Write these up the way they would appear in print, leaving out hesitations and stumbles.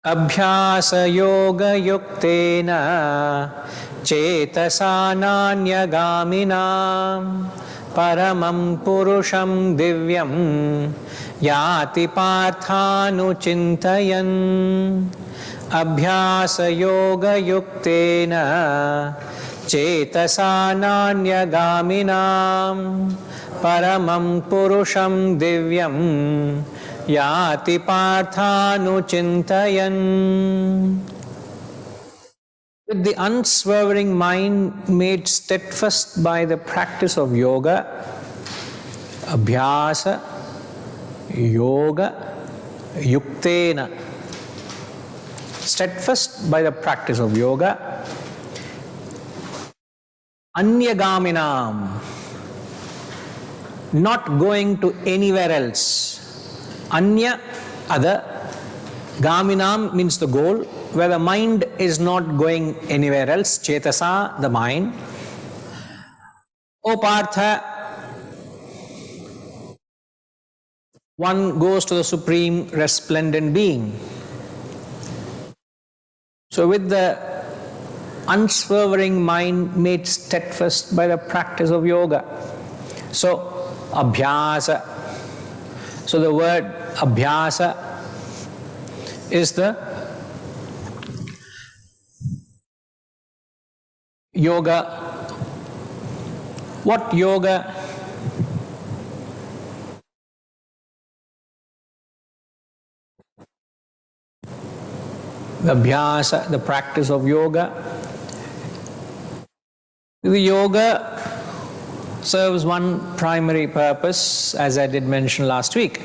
अभ्यास योग युक्तेन चेतसा नान्यगामिना परमं पुरुषं दिव्यं याति पार्थानुचिन्तयन् अभ्यास योग युक्तेन चेतसा नान्यगामिना परमं पुरुषं दिव्यं याति पार्थानुचिन्तयन्. With the unswerving mind made steadfast by the practice of yoga, abhyasa yoga yuktena, steadfast by the practice of yoga, anyagaminam, not going to anywhere else. Anya, other. Gaminam means the goal, where the mind is not going anywhere else. Chetasa, the mind. O Partha, one goes to the Supreme Resplendent Being. So with the unswerving mind made steadfast by the practice of yoga. So, abhyasa. So the word abhyasa is the yoga. What yoga? The abhyasa, the practice of yoga. The yoga serves one primary purpose, as I did mention last week.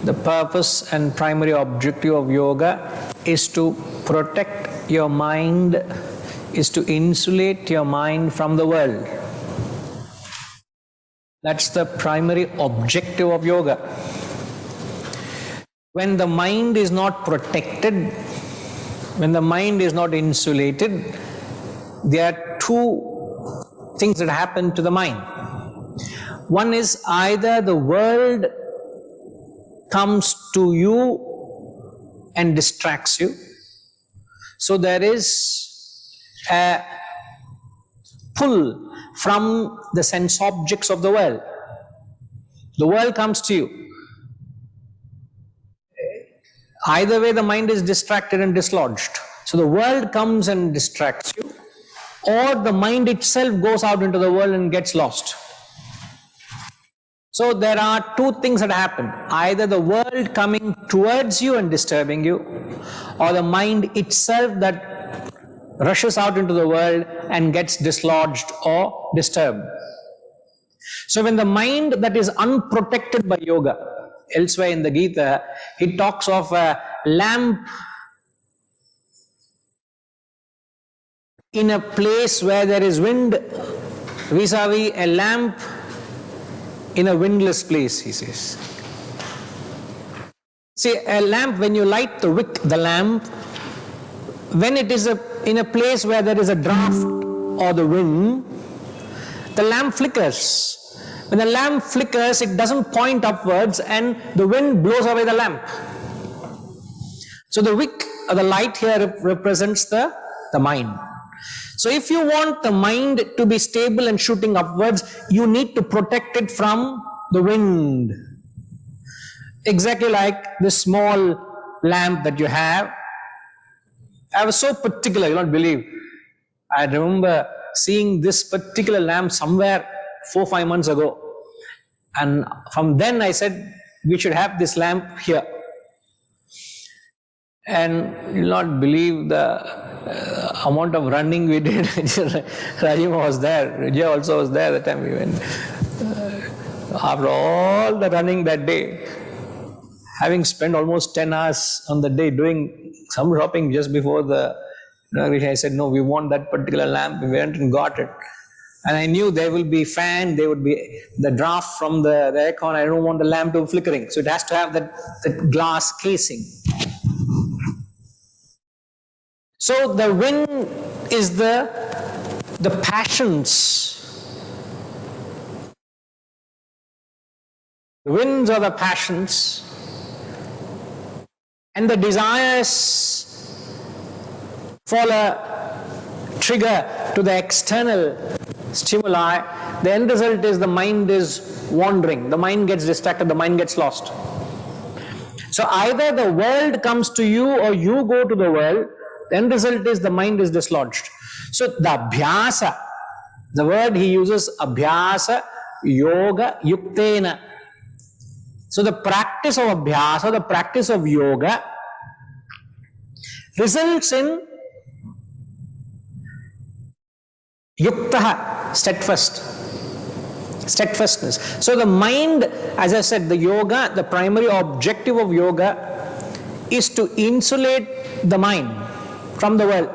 The purpose and primary objective of yoga is to protect your mind, is to insulate your mind from the world. That's the primary objective of yoga. When the mind is not protected, when the mind is not insulated, there are two things that happen to the mind. One is either the world comes to you and distracts you. So there is a pull from the sense objects of the world. The world comes to you. Either way, the mind is distracted and dislodged. So the world comes and distracts you, or the mind itself goes out into the world and gets lost. So there are two things that happen. Either the world coming towards you and disturbing you, or the mind itself that rushes out into the world and gets dislodged or disturbed. So when the mind that is unprotected by yoga, elsewhere in the Gita, it talks of a lamp in a place where there is wind, vis-a-vis a lamp in a windless place, he says. See, a lamp, when you light the wick, the lamp, when it is in a place where there is a draft or the wind, the lamp flickers. When the lamp flickers, it doesn't point upwards and the wind blows away the lamp. So the wick or the light here represents the mind. So if you want the mind to be stable and shooting upwards, you need to protect it from the wind. Exactly like this small lamp that you have. I was so particular, you'll not believe. I remember seeing this particular lamp somewhere 4-5 months ago. And from then I said, we should have this lamp here. And you'll not believe the amount of running we did. Rajima was there, Vijay also was there the time we went. After all the running that day, having spent almost 10 hours on the day doing some shopping just before the inauguration, I said, no, we want that particular lamp. We went and got it. And I knew there will be fan, there would be the draft from the aircon. I don't want the lamp to be flickering. So it has to have that glass casing. So the wind is the passions. The winds are the passions, and the desires fall a trigger to the external stimuli, the end result is the mind is wandering, the mind gets distracted, the mind gets lost. So either the world comes to you or you go to the world, the end result is the mind is dislodged. So the abhyasa, the word he uses, abhyasa yoga yuktena. So the practice of abhyasa, the practice of yoga results in yuktaha, steadfastness. So the mind, as I said, the yoga, the primary objective of yoga is to insulate the mind from the world.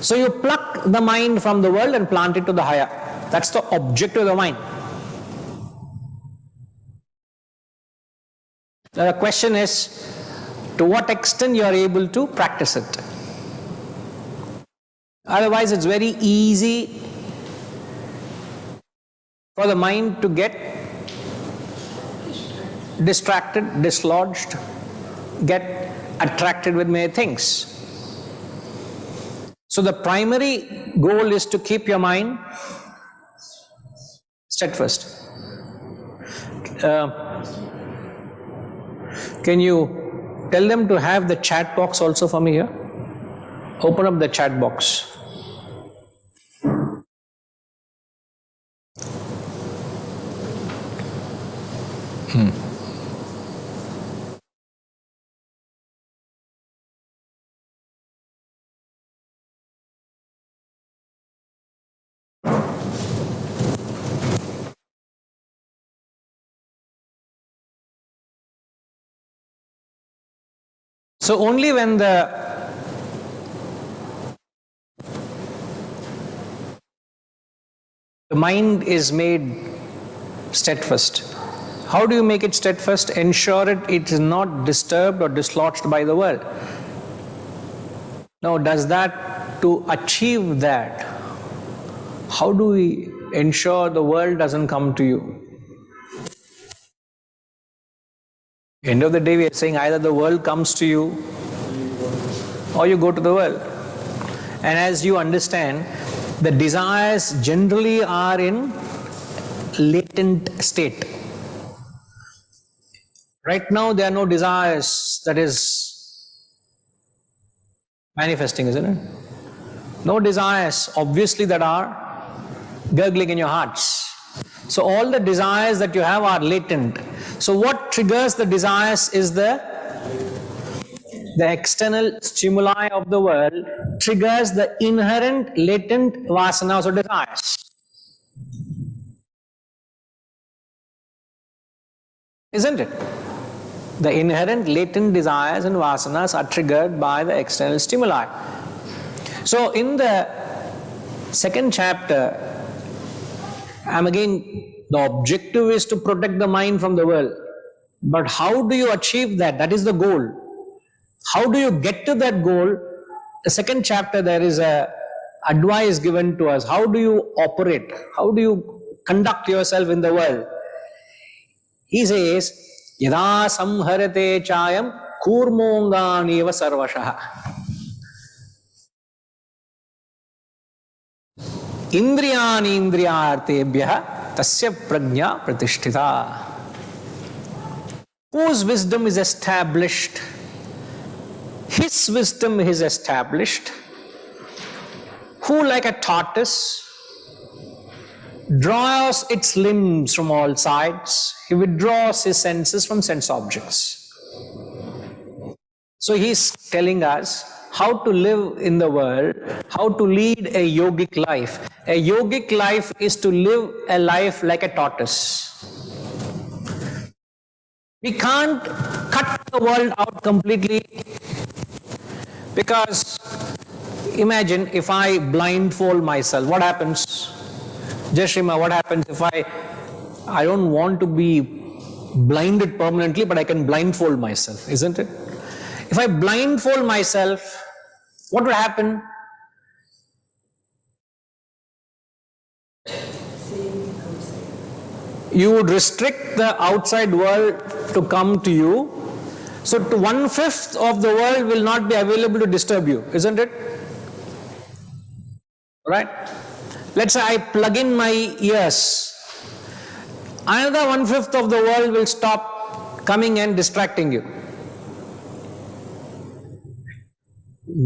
So you pluck the mind from the world and plant it to the higher. That's the objective of the mind. Now the question is, to what extent you are able to practice it. Otherwise it's very easy for the mind to get distracted, dislodged, get attracted with many things. So the primary goal is to keep your mind steadfast. Can you tell them to have the chat box also for me here? Open up the chat box. So only when the mind is made steadfast. How do you make it steadfast? Ensure it is not disturbed or dislodged by the world. Now, does that, to achieve that, how do we ensure the world doesn't come to you? End of the day, we are saying either the world comes to you or you go to the world. And as you understand, the desires generally are in latent state. Right now, there are no desires that is manifesting, isn't it? No desires, obviously, that are gurgling in your hearts. So all the desires that you have are latent. So what triggers the desires is the external stimuli of the world triggers the inherent latent vasanas or desires. Isn't it? The inherent latent desires and vasanas are triggered by the external stimuli. So in the second chapter, the objective is to protect the mind from the world. But how do you achieve that? That is the goal. How do you get to that goal? The second chapter, there is a advice given to us. How do you operate? How do you conduct yourself in the world? He says, Yada samharate chayam kurmonganiva sarvashaha. Indriyani indriyartebhyaha tasya prajna pratishtita. Whose wisdom is established? His wisdom is established. Who, like a tortoise, draws its limbs from all sides, he withdraws his senses from sense objects. So he's telling us how to live in the world, how to lead a yogic life. A yogic life is to live a life like a tortoise. We can't cut the world out completely, because imagine if I blindfold myself, what happens? Jashima, what happens if I don't want to be blinded permanently, but I can blindfold myself, isn't it? If I blindfold myself, what would happen? You would restrict the outside world to come to you, So to 1/5 of the world will not be available to disturb you, isn't it? Right? Let's say I plug in my ears. Another 1/5 of the world will stop coming and distracting you.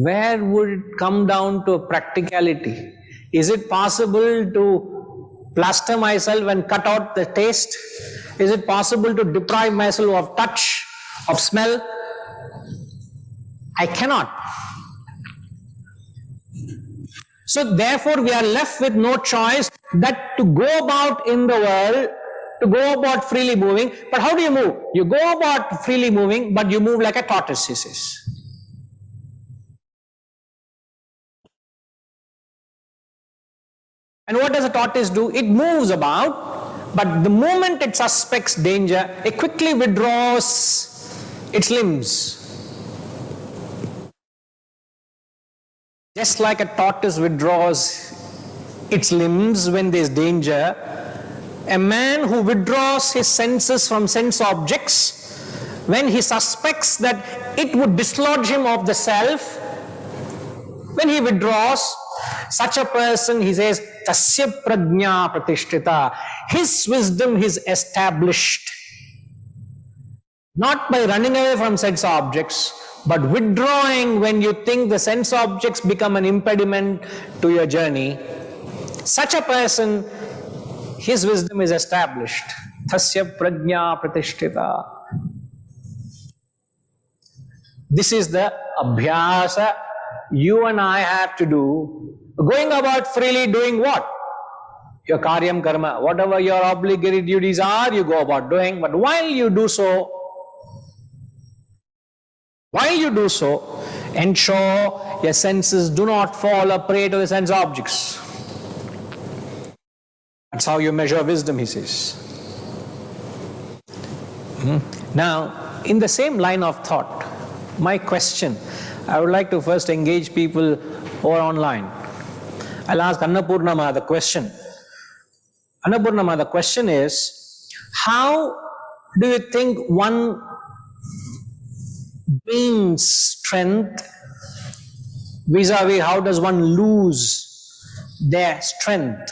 Where would it come down to a practicality? Is it possible to plaster myself and cut out the taste? Is it possible to deprive myself of touch, of smell? I cannot. So therefore we are left with no choice that to go about in the world, to go about freely moving. But how do you move? You go about freely moving, but you move like a tortoise, he says. And what does a tortoise do? It moves about, but the moment it suspects danger, it quickly withdraws its limbs. Just like a tortoise withdraws its limbs when there is danger, a man who withdraws his senses from sense objects, when he suspects that it would dislodge him of the self, when he withdraws, such a person, he says, tasya prajna pratishtita, his wisdom is established. Not by running away from sense objects, but withdrawing when you think the sense objects become an impediment to your journey. Such a person, his wisdom is established. Tasya prajna pratishtita. This is the abhyasa you and I have to do. Going about freely doing what? Your karyam karma. Whatever your obligatory duties are, you go about doing. But while you do so, ensure your senses do not fall a prey to the sense objects. That's how you measure wisdom, he says. Now, in the same line of thought, my question, I would like to first engage people who are online. I'll ask Annapurnama the question. Annapurnama, the question is, how do you think one gains strength vis-a-vis how does one lose their strength?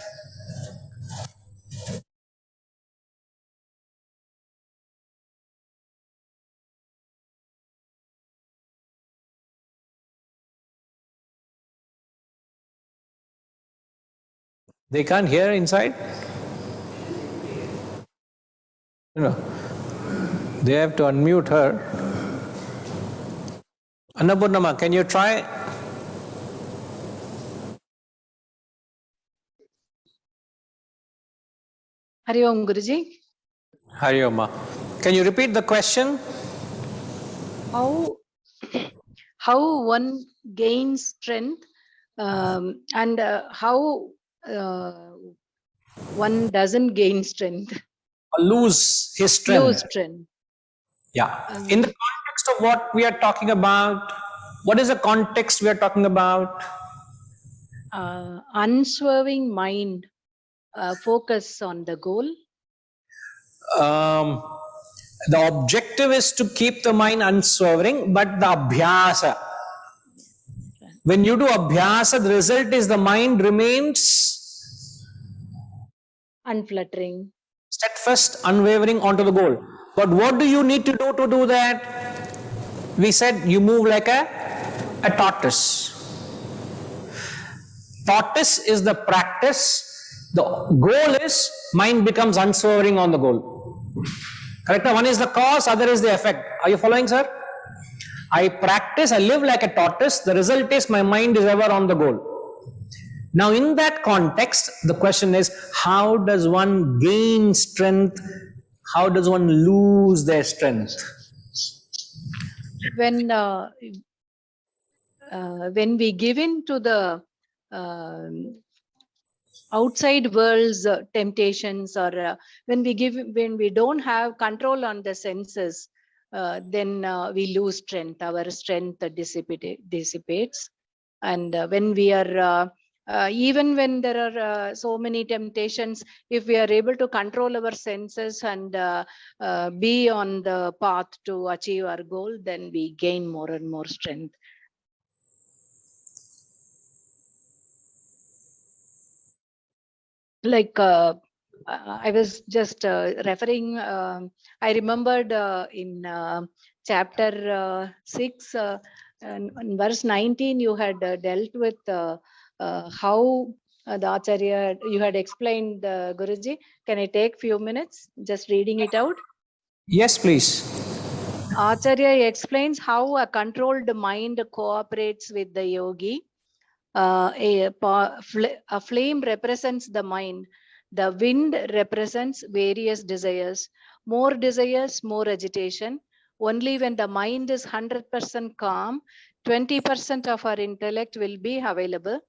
They can't hear inside? They have to unmute her. Annapurnama, can you try? Hari Om Guruji. Hari Om. Can you repeat the question? How one gains strength and how one doesn't gain strength. Or lose his strength. Lose strength. Yeah. In the context of what we are talking about, what is the context we are talking about? Unswerving mind, focus on the goal. The objective is to keep the mind unswerving, but the abhyasa. When you do abhyasa, the result is the mind remains unfluttering, steadfast, unwavering onto the goal. But what do you need to do that? We said you move like a tortoise. Tortoise is the practice. The goal is mind becomes unswerving on the goal. Correct? One is the cause, other is the effect. Are you following, sir? I practice, I live like a tortoise. The result is my mind is ever on the goal. Now, in that context, the question is, how does one gain strength? How does one lose their strength? When we give in to the outside world's temptations, or when we don't have control on the senses, then we lose strength. Our strength dissipates. And when we are Even when there are so many temptations, if we are able to control our senses and be on the path to achieve our goal, then we gain more and more strength. Like I was just referring, I remembered in chapter 6, and in verse 19, you had dealt with how the Acharya, you had explained, Guruji. Can I take few minutes just reading it out? Yes, please. Acharya explains how a controlled mind cooperates with the yogi. A flame represents the mind. The wind represents various desires. More desires, more agitation. Only when the mind is 100% calm, 20% of our intellect will be available.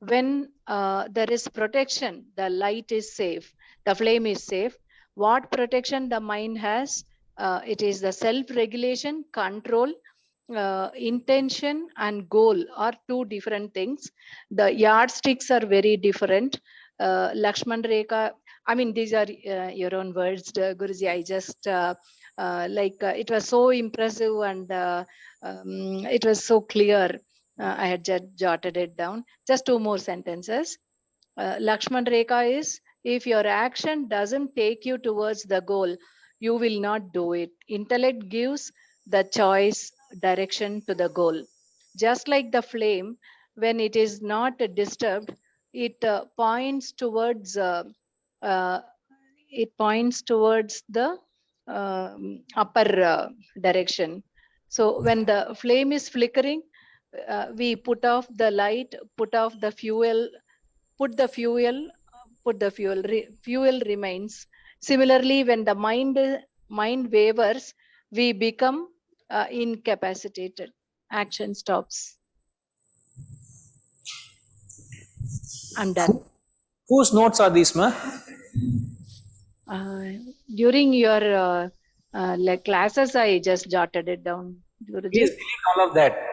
When there is protection, the light is safe, the flame is safe. What protection the mind has? It is the self-regulation, control, intention and goal are two different things. The yardsticks are very different. Lakshman Rekha, I mean, these are your own words, Guruji. I just it was so impressive and it was so clear. I had just jotted it down. Just two more sentences. Lakshman Rekha is, if your action doesn't take you towards the goal, you will not do it. Intellect gives the choice, direction to the goal. Just like the flame, when it is not disturbed, it points towards uh, the upper direction. So when the flame is flickering, we put off the light, put off the fuel, put the fuel, fuel remains. Similarly, when the mind wavers, we become incapacitated. Action stops. I'm done. Whose notes are these, ma? During your like classes, I just jotted it down, Guruji. Please delete all of that.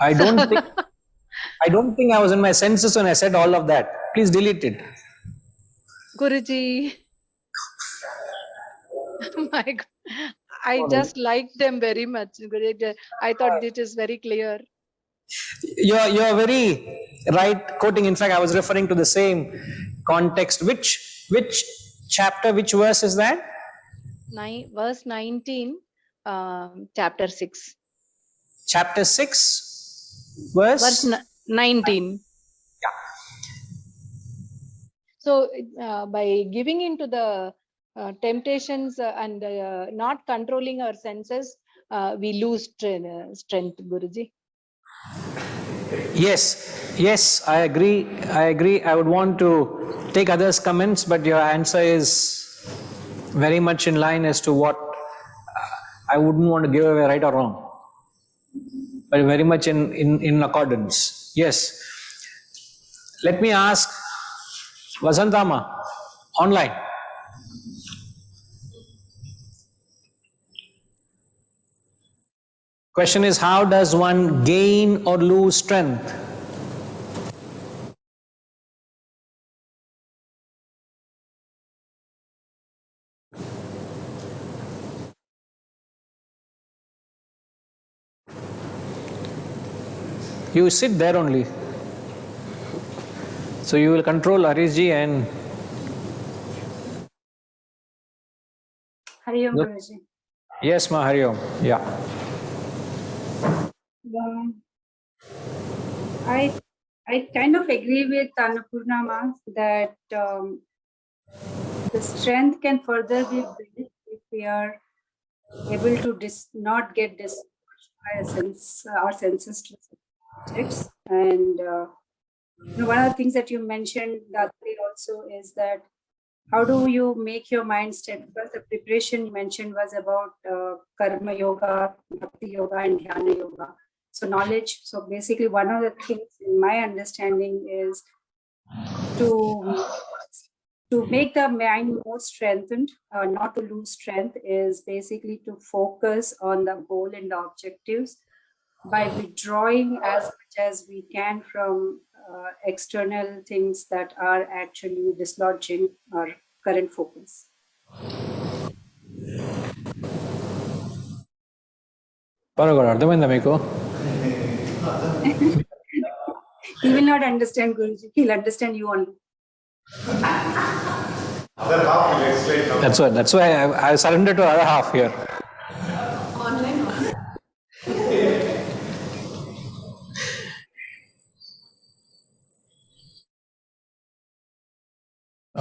I don't think I was in my senses when I said all of that. Please delete it. Guruji, my God. I just like them very much. Guruji. I thought it is very clear. You're very right quoting. In fact, I was referring to the same context. Which chapter, which verse is that? Verse 19, chapter 6. Chapter 6, verse 19. Yeah. So by giving into the temptations and not controlling our senses, we lose strength, Guruji. Yes, I agree. I would want to take others' comments, but your answer is very much in line as to what I wouldn't want to give away, right or wrong, but very much in accordance. Yes. Let me ask Vasantama online. Question is, how does one gain or lose strength? You sit there only. So you will control Harishji and Hari Om, Guruji. yes, ma, Hari Om. Yeah. I kind of agree with Annapurnama that the strength can further be built if we are able to not get disturbed by our senses to objects. And one of the things that you mentioned, Datri, also is that how do you make your mind steadfast? The preparation you mentioned was about karma yoga, bhakti yoga, and dhyana yoga. So knowledge. So basically, one of the things in my understanding is to make the mind more strengthened, not to lose strength, is basically to focus on the goal and the objectives by withdrawing as much as we can from external things that are actually dislodging our current focus. పరగడు అర్థమైందా మీకు? He will not understand, Guruji. He'll understand you only. Other half will explain now. That's why I surrender to other half here.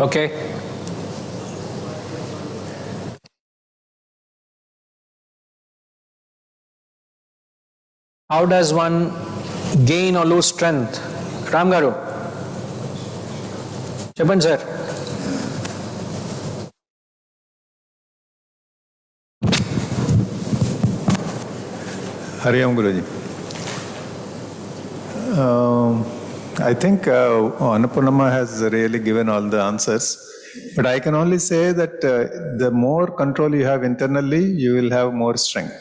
Okay. How does one gain or lose strength? Ram garu. Chappan sir. Hari Om Guruji. I think Annapurnama has really given all the answers, but I can only say that the more control you have internally, you will have more strength.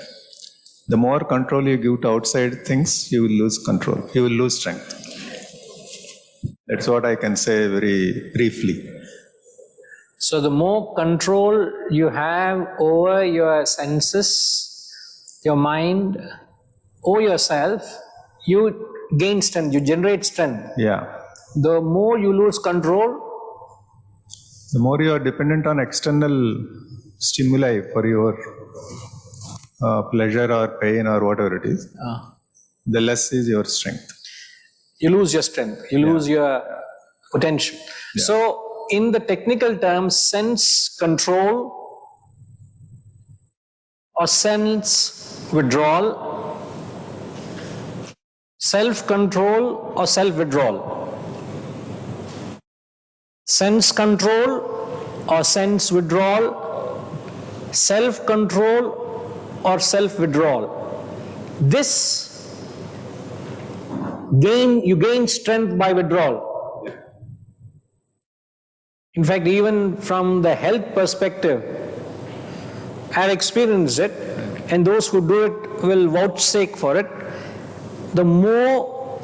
The more control you give to outside things, you will lose control. You will lose strength. That's what I can say very briefly. So the more control you have over your senses, your mind, over yourself, you gain strength, you generate strength. Yeah. The more you lose control, The more you are dependent on external stimuli for your pleasure or pain or whatever it is, the less is your strength. you lose your strength, you lose your potential. So in the technical terms, sense control or sense withdrawal, self-control or self-withdrawal. Sense control or sense withdrawal, self-control or self-withdrawal. This you gain strength by withdrawal. In fact, even from the health perspective, I have experienced it, and those who do it will vouchsafe for it. The more,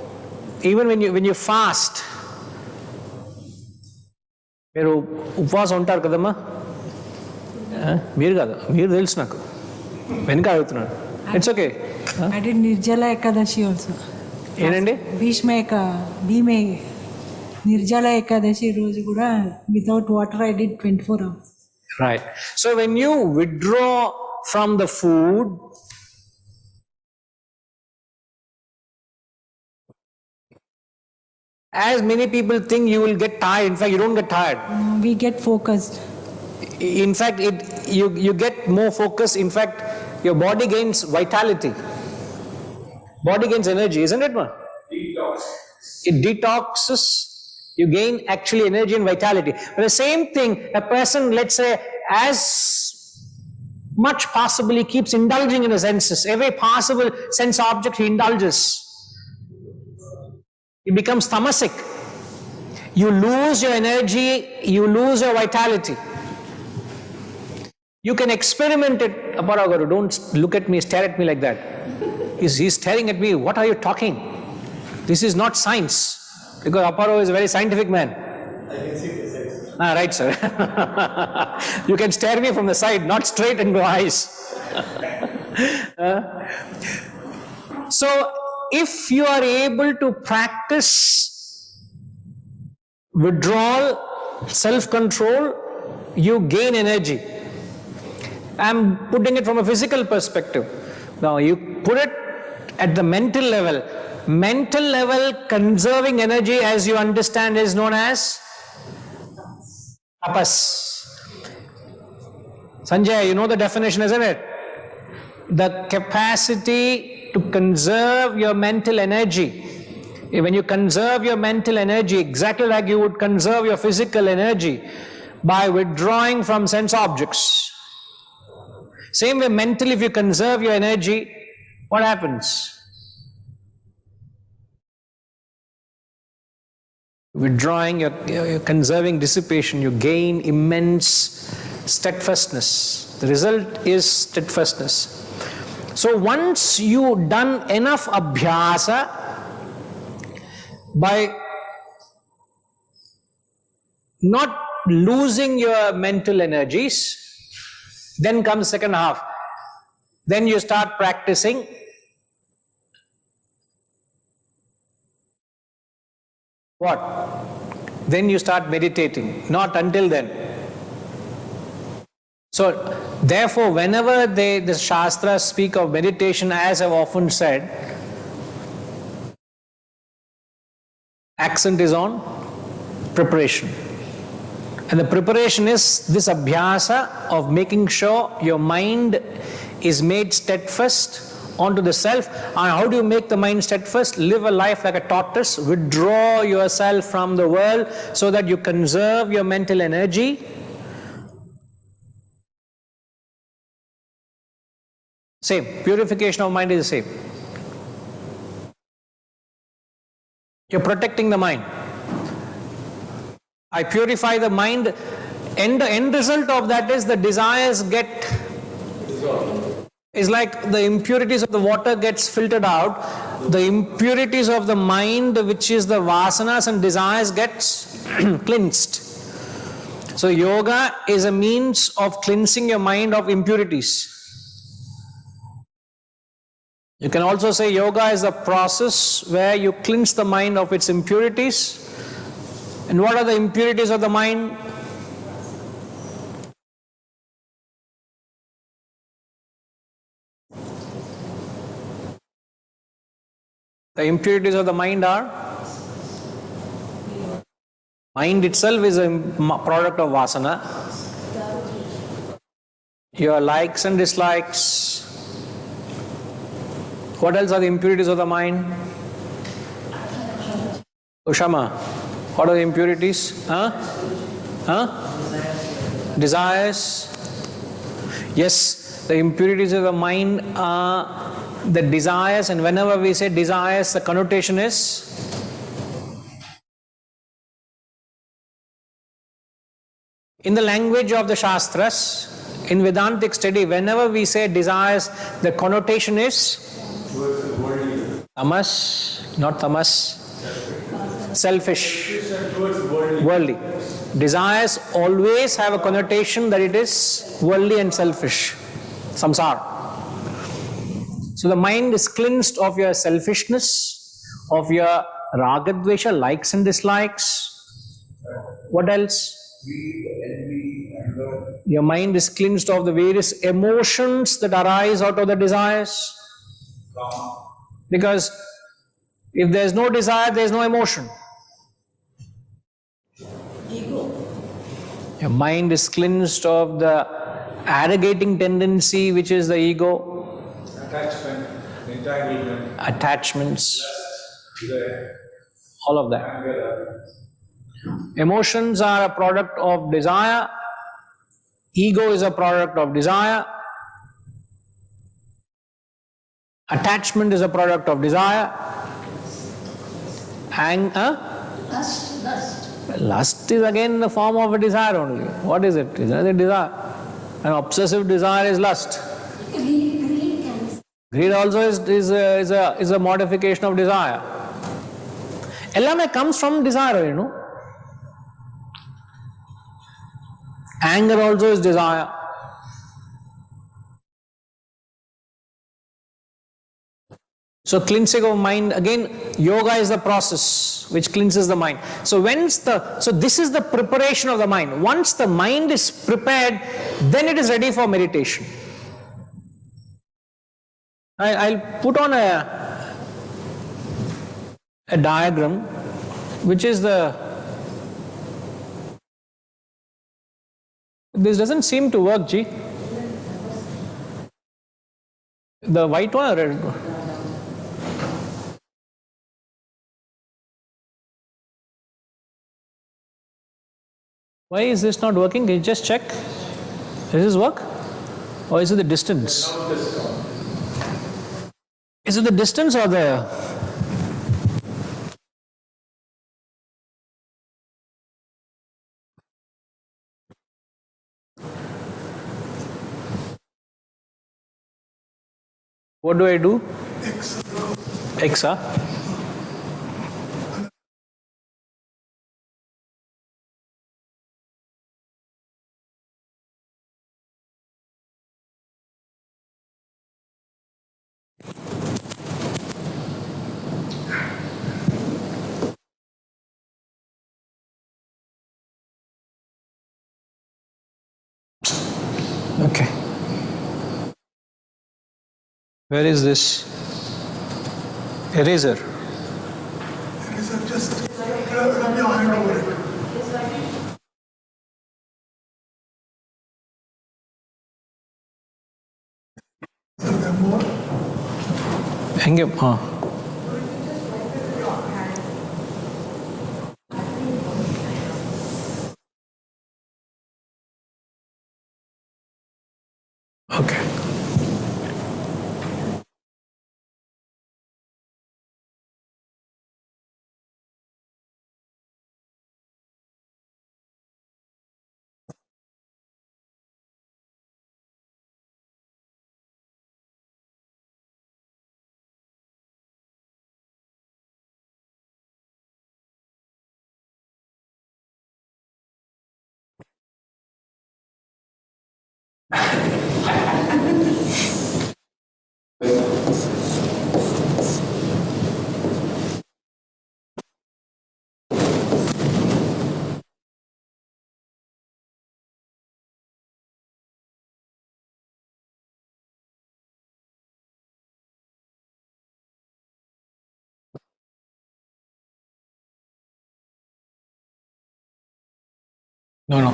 even when you fast, మీరు ఉపవాసం ఉంటారు కదమ్మా, మీరు కాదు, మీరు తెలుసు నాకు, వెనుక అడుగుతున్నాడు. It's okay. I did Nirjala Ekadashi also. ఏంటండి? భీమే నిర్జల ఏకాదశి రోజు కూడా without water I did 24 hours. Right. So when you withdraw from the food, as many people think you will get tired. In fact, you don't get tired. We get focused. In fact, you get more focus. In fact, your body gains vitality. Body gains energy, isn't it, ma? It detoxes. You gain actually energy and vitality. But the same thing, a person, let's say, as much possibly keeps indulging in the senses. Every possible sense object he indulges. He becomes tamasic. You lose your energy, you lose your vitality. You can experiment it. Aparagaru, don't look at me, stare at me like that. He's staring at me, what are you talking? This is not science. Because Aparo is a very scientific man. I can see the sense. Right, sir. You can stare me from the side, not straight into eyes. So, if you are able to practice withdrawal, self-control, you gain energy. I'm putting it from a physical perspective. Now, you put it at the mental level. Mental level conserving energy, as you understand, is known as tapas. Sanjay, you know the definition, isn't it? The capacity to conserve your mental energy. When you conserve your mental energy, exactly like you would conserve your physical energy by withdrawing from sense objects. Same way, mentally, if you conserve your energy, what happens? Withdrawing, you're conserving dissipation, you gain immense steadfastness. The result is steadfastness. So once you done enough abhyasa by not losing your mental energies, then comes second half. Then you start practicing what? Then you start meditating. Not until then. So, therefore, whenever the Shastras speak of meditation, as I've often said, accent is on preparation. And the preparation is this abhyasa of making sure your mind is made steadfast onto the self. And how do you make the mind steadfast? Live a life like a tortoise, withdraw yourself from the world so that you conserve your mental energy. Same, purification of mind is the same. You're protecting the mind. I purify the mind, and the end result of that is the desires get dissolved. It's like the impurities of the water gets filtered out, the impurities of the mind, which is the vasanas and desires, gets cleansed. So yoga is a means of cleansing your mind of impurities. You can also say yoga is a process where you cleanse the mind of its impurities. And what are the impurities of the mind? The impurities of the mind are? Mind itself is a product of vasana. Your likes and dislikes. What else are the impurities of the mind? Ushama, what are the impurities? Desires. Yes, the impurities of the mind are the desires, and whenever we say desires, the connotation is in the language of the Shastras, in Vedantic study, whenever we say desires, the connotation is tamas, not tamas, selfish, worldly. Desires always have a connotation that it is worldly and selfish, samsara. So the mind is cleansed of your selfishness, of your ragadvesha, likes and dislikes. What else? Your mind is cleansed of the various emotions that arise out of the desires. Because if there is no desire, there is no emotion. Your mind is cleansed of the arrogating tendency, which is the ego. Attachment, entanglement, Attachments, desire, all of that. anger. Emotions are a product of desire. Ego is a product of desire. Attachment is a product of desire. Lust is again the form of a desire only. What is it? It's another desire. An obsessive desire is lust. Greed also is a modification of desire. Ellame comes from desire, you know. Anger also is desire. So cleansing of mind, again, yoga is the process which cleanses the mind. So this is the preparation of the mind. Once the mind is prepared, then it is ready for meditation. I'll put on a diagram, which is this doesn't seem to work, G. The white one or red one? Why is this not working? Can you just check? Does this work? Or is it the distance? Is it the distance or the... What do I do? X, huh? Okay. Where is this eraser? Just rub your hand over it. So there are more. Hang up. Okay. No, no.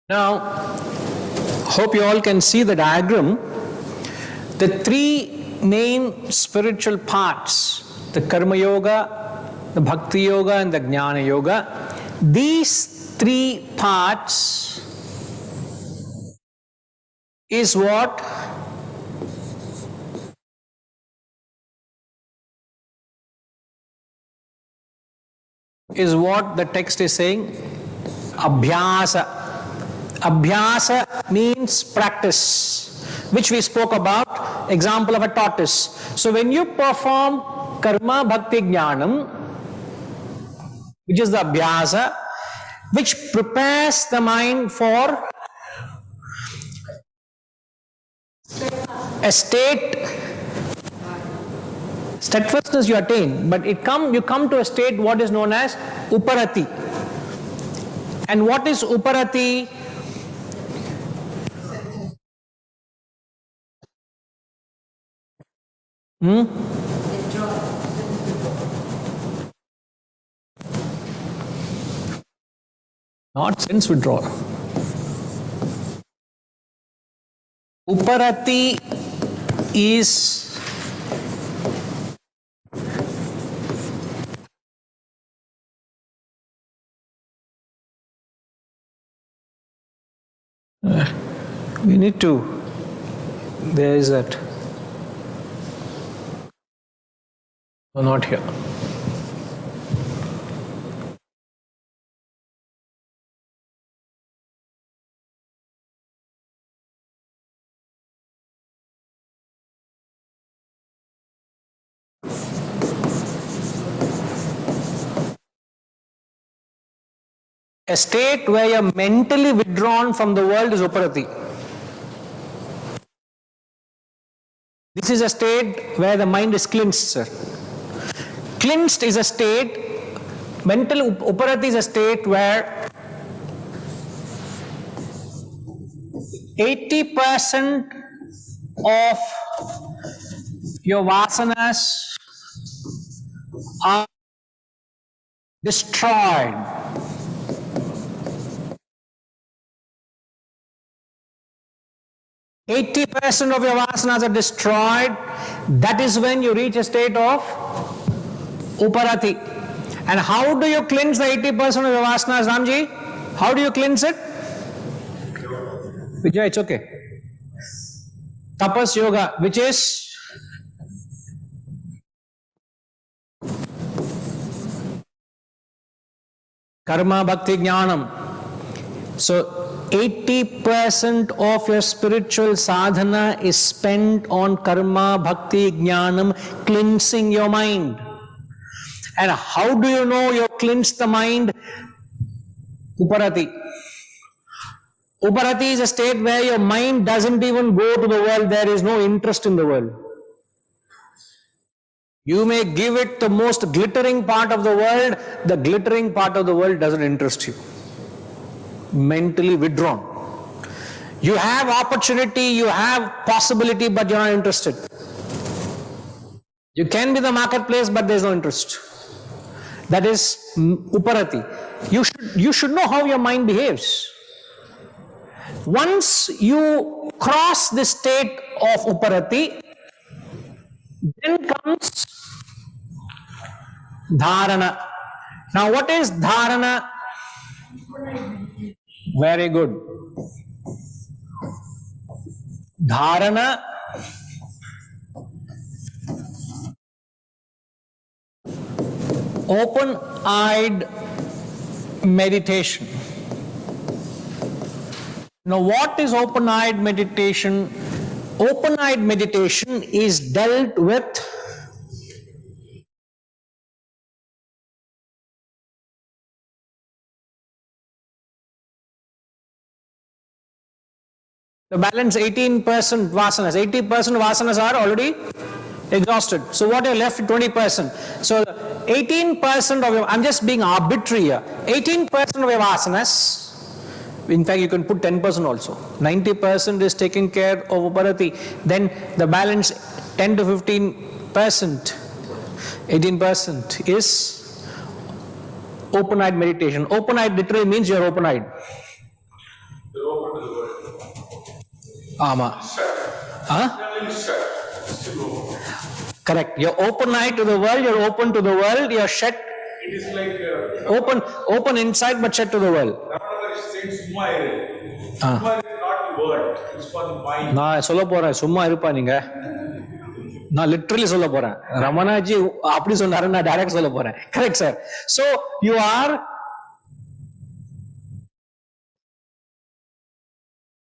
Now, hope you all can see the diagram. The three main spiritual parts, the Karma Yoga, the Bhakti Yoga, and the Jnana Yoga, these three parts is what the text is saying. Abhyasa. Abhyasa means practice, which we spoke about, example of a tortoise. So when you perform karma, bhakti, jnanam, which is the abhyasa, which prepares the mind for a state, steadfastness you attain, but you come to a state what is known as uparati. And what is uparati? Not sense withdrawal. Uparati is we need to, there is that. No, not here. A state where you're mentally withdrawn from the world is uparati. This is a state where the mind is cleansed, sir. Cleansed is a state, mental uparati is a state where 80% of your vasanas are destroyed. 80% of your vasanas are destroyed, that is when you reach a state of uparati. And how do you cleanse the 80% of your vasanas, Ramji? How do you cleanse it? Vijay, it's okay. Tapas yoga, which is karma bhakti jnanam. So 80% of your spiritual sadhana is spent on karma bhakti jnanam, cleansing your mind. And how do you know you cleanse the mind? Uparati. Uparati is a state where your mind doesn't even go to the world, there is no interest in the world. You may give it the most glittering part of the world, the glittering part of the world doesn't interest you. Mentally withdrawn. You have opportunity, you have possibility, but you're not interested. You can be the marketplace, but there's no interest. That is uparati. You should know how your mind behaves. Once you cross the state of uparati, then comes dharana. Now what is dharana? Very good. Dharana open-eyed meditation. Now what is open-eyed meditation? Open-eyed meditation is dealt with the balance 18% vasanas. 80% vasanas are already exhausted. So what you're left 20%. So 18% of your, I'm just being arbitrary here, 18% of your vasanas, in fact you can put 10% also, 90% is taking care of uparati, then the balance 10 to 15%, 18% is open-eyed meditation. Open-eyed literally means you're open-eyed. Ama. Huh? Correct. You're open-eyed to the world, you're open to the world, you're shut. It is like open inside but shut to the world. நான் சொல்ல போறேன், சும்மா இருப்பா நீங்க. நான் literally சொல்ல போறேன். ரமணாஜி அப்படி சொன்னாரு, நான் டைரக்ட் சொல்ல போறேன். Correct, sir. So you are,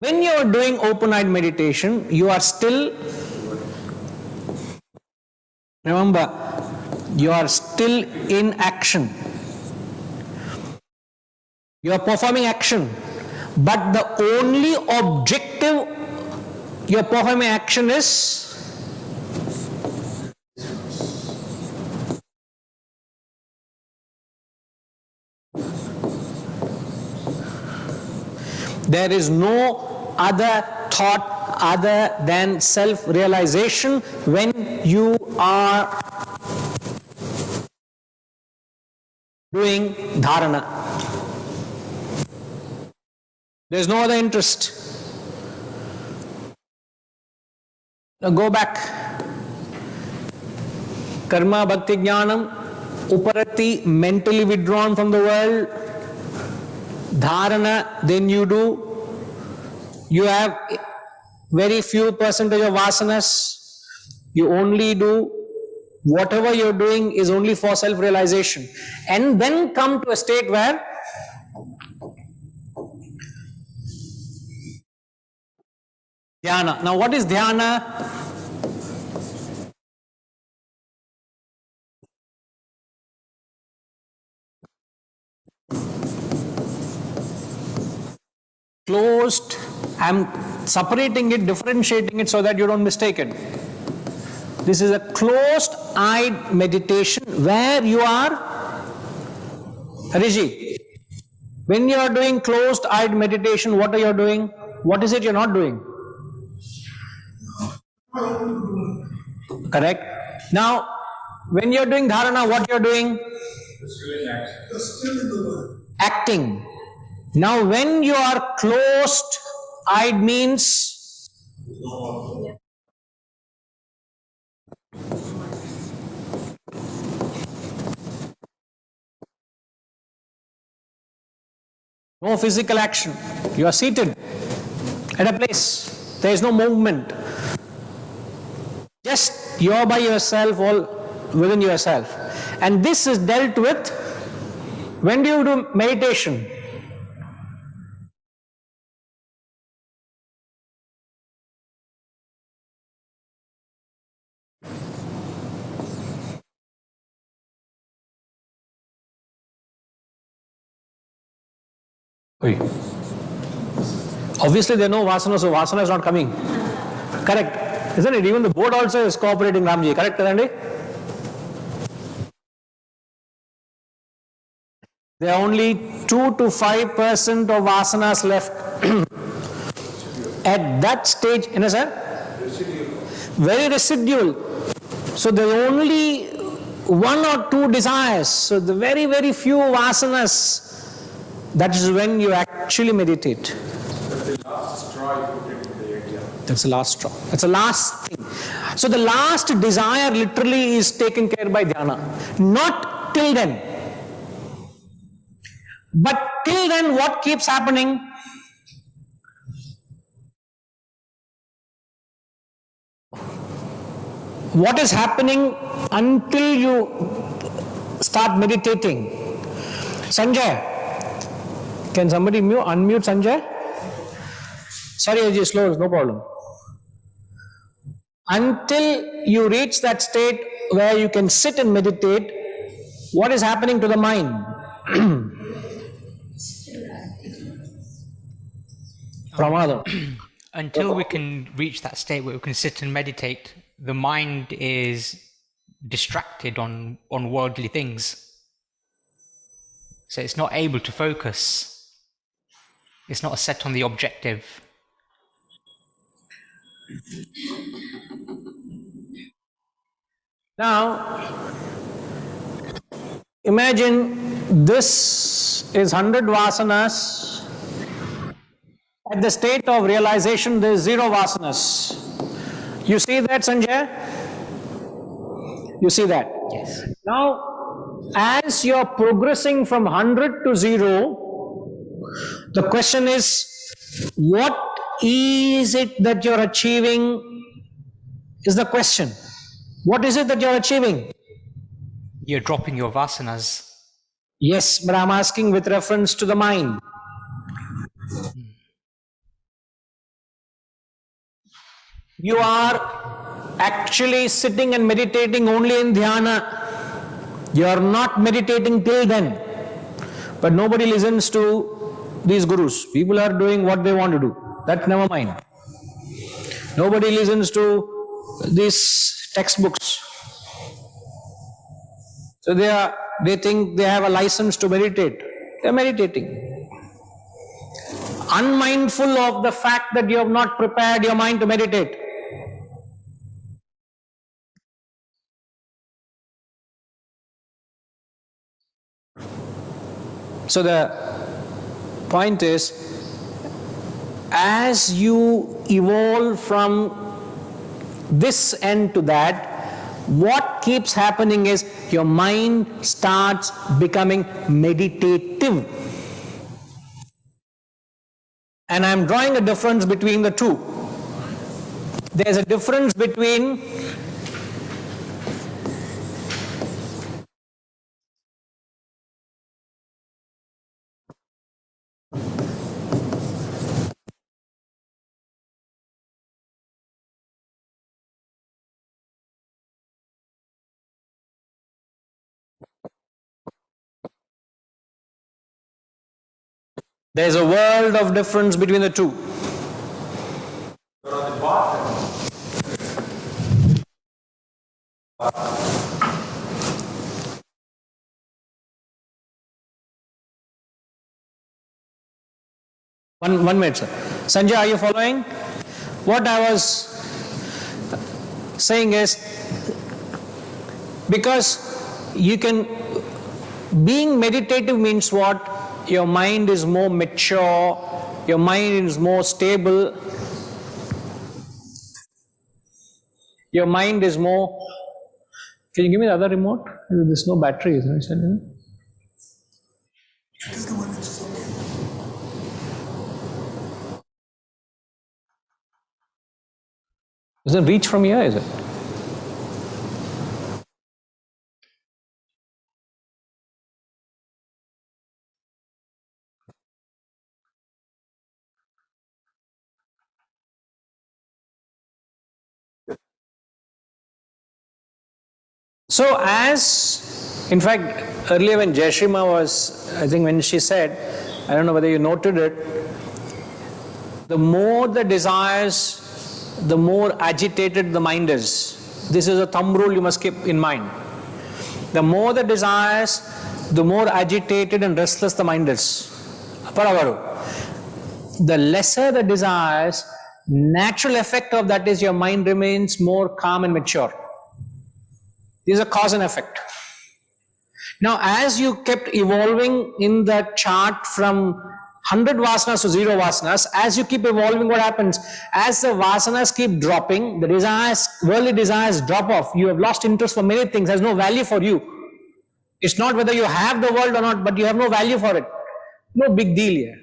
when you are doing open-eyed meditation, you are still, remember, you are still in action. You are performing action. But the only objective you're performing action is there is no other thought other than self-realization when you are doing dharana. There is no other interest. Now go back. Karma bhakti jnanam, uparati, mentally withdrawn from the world. Dharana, then you do. You have very few percentage of vasanas. You only do whatever you're doing is only for self-realization. And then come to a state where dhyana. Now what is dhyana? Closed, I'm separating it, differentiating it so that you don't mistake it. This is a closed-eyed meditation where you are Rishi. When you are doing closed-eyed meditation, what are you doing? What is it you're not doing? Correct. Now, when you're doing dharana, what you're doing? Acting. Now, when you are closed-eyed means No physical action. You are seated at a place. There is no movement. Just you are by yourself, all within yourself. And this is dealt with when do you do meditation? Obviously there are no vasana, so vasana is not coming. Correct. Isn't it? Even the board also is cooperating, Ramji. Correct, Randy? There are only 2 to 5% of vasanas left. At that stage, you know, sir? Very residual. So there are only 1 or 2 desires. So the very, very few vasanas. That is when you actually meditate. That's the last straw you put into the idea. That's the last straw. That's the last thing. So the last desire literally is taken care by dhyana. Not till then. But till then, what keeps happening? What is happening until you start meditating? Sanjay, can somebody unmute Sanjay? Sorry, Ajay, slow, no problem. Until you reach that state where you can sit and meditate, what is happening to the mind? Pramada. Until we can reach that state where we can sit and meditate, the mind is distracted on worldly things. So it's not able to focus. It's not set on the objective. Now, imagine this is 100 vasanas. At the state of realization, there is 0 vasanas. You see that, Sanjay? You see that? Yes. Now, as you're progressing from 100 to 0, the question is, what is it that you're achieving? Is the question. What is it that you're achieving? You're dropping your vasanas. Yes, but I'm asking with reference to the mind. You are actually sitting and meditating only in dhyana. You are not meditating till then. But nobody listens to these gurus. People are doing what they want to do. That never mind. Nobody listens to these textbooks. So they think they have a license to meditate. They are meditating. Unmindful of the fact that you have not prepared your mind to meditate. So the point is, as you evolve from this end to that, what keeps happening is your mind starts becoming meditative. And I'm drawing a difference between the two. There's a difference between there's a world of difference between the two. But on the bottom, One minute, sir. Sanjay, are you following? What I was saying is, because you can, being meditative means what? Your mind is more mature, your mind is more stable, your mind is more. Can you give me the other remote? There's no battery, isn't it? It is the one which is okay. Doesn't reach from here, is it? So in fact, earlier when Jayashrima was, I think when she said, I don't know whether you noted it, the more the desires, the more agitated the mind is. This is a thumb rule you must keep in mind. The more the desires, the more agitated and restless the mind is. Paravaru. The lesser the desires, natural effect of that is your mind remains more calm and mature. This is a cause and effect. Now, as you kept evolving in the chart from 100 vasanas to 0 vasanas, as you keep evolving, what happens? As the vasanas keep dropping, the desires, worldly desires drop off. You have lost interest for many things, has no value for you. It's not whether you have the world or not, but you have no value for it. No big deal here.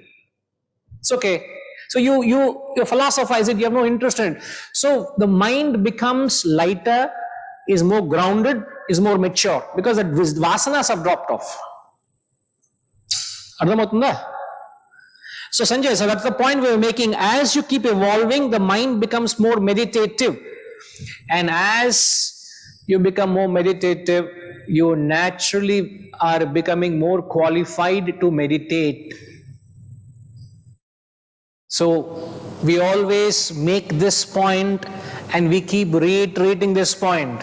It's okay. So you philosophize it, you have no interest in it. So the mind becomes lighter, is more grounded, is more mature, because the vasanas have dropped off. Ardhamautunda? So Sanjay, so that's the point we were making. As you keep evolving, the mind becomes more meditative. And as you become more meditative, you naturally are becoming more qualified to meditate. So we always make this point and we keep reiterating this point.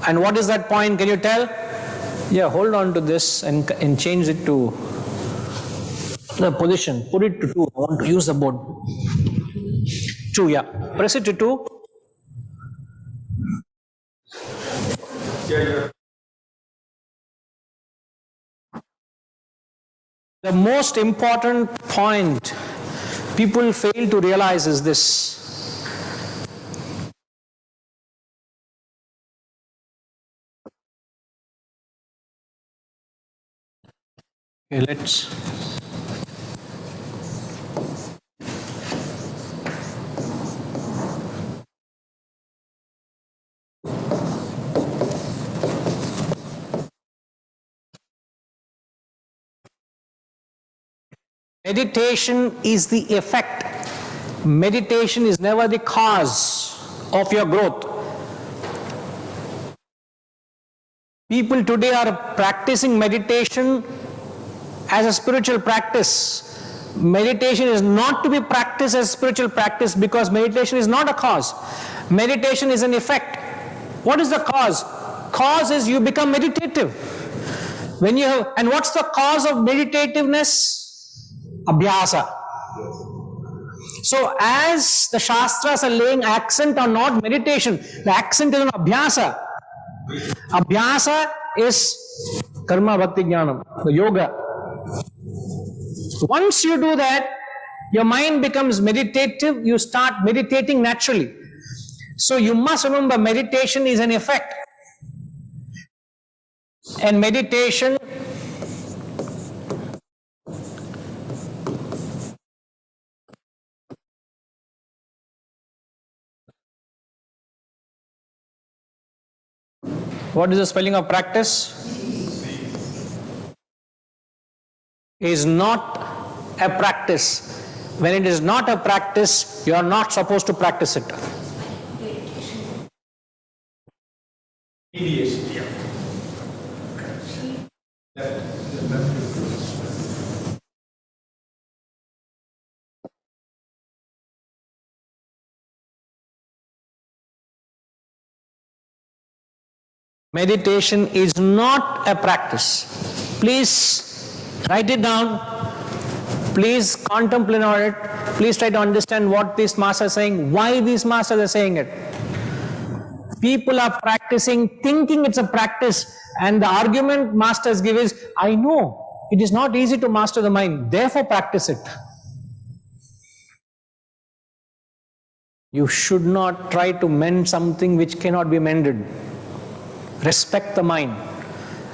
And what is that point? Can you tell? Yeah, hold on to this and change it to the position. Put it to 2. I want to use the board. 2, yeah. Press it to 2. The most important point people fail to realize is this. Okay, let's. Meditation is the effect. Meditation is never the cause of your growth. People today are practicing meditation as a spiritual practice. Meditation is not to be practiced as spiritual practice because meditation is not a cause. Meditation is an effect. What is the cause? Cause is you become meditative. When you have, and what's the cause of meditativeness? Abhyasa. So as the Shastras are laying accent on not meditation, the accent is on Abhyasa. Abhyasa is Karma Bhakti Jnanam, the yoga. Once you do that, your mind becomes meditative, you start meditating naturally. So you must remember meditation is an effect. And meditation what is the spelling of practice? Is not a practice. When it is not a practice, you are not supposed to practice it. Mediation, yeah. Meditation is not a practice. Please write it down. Please contemplate on it. Please try to understand what these masters are saying, why these masters are saying it. People are practicing thinking it's a practice, and the argument masters give is, I know it is not easy to master the mind, therefore practice it. You should not try to mend something which cannot be mended. Respect the mind.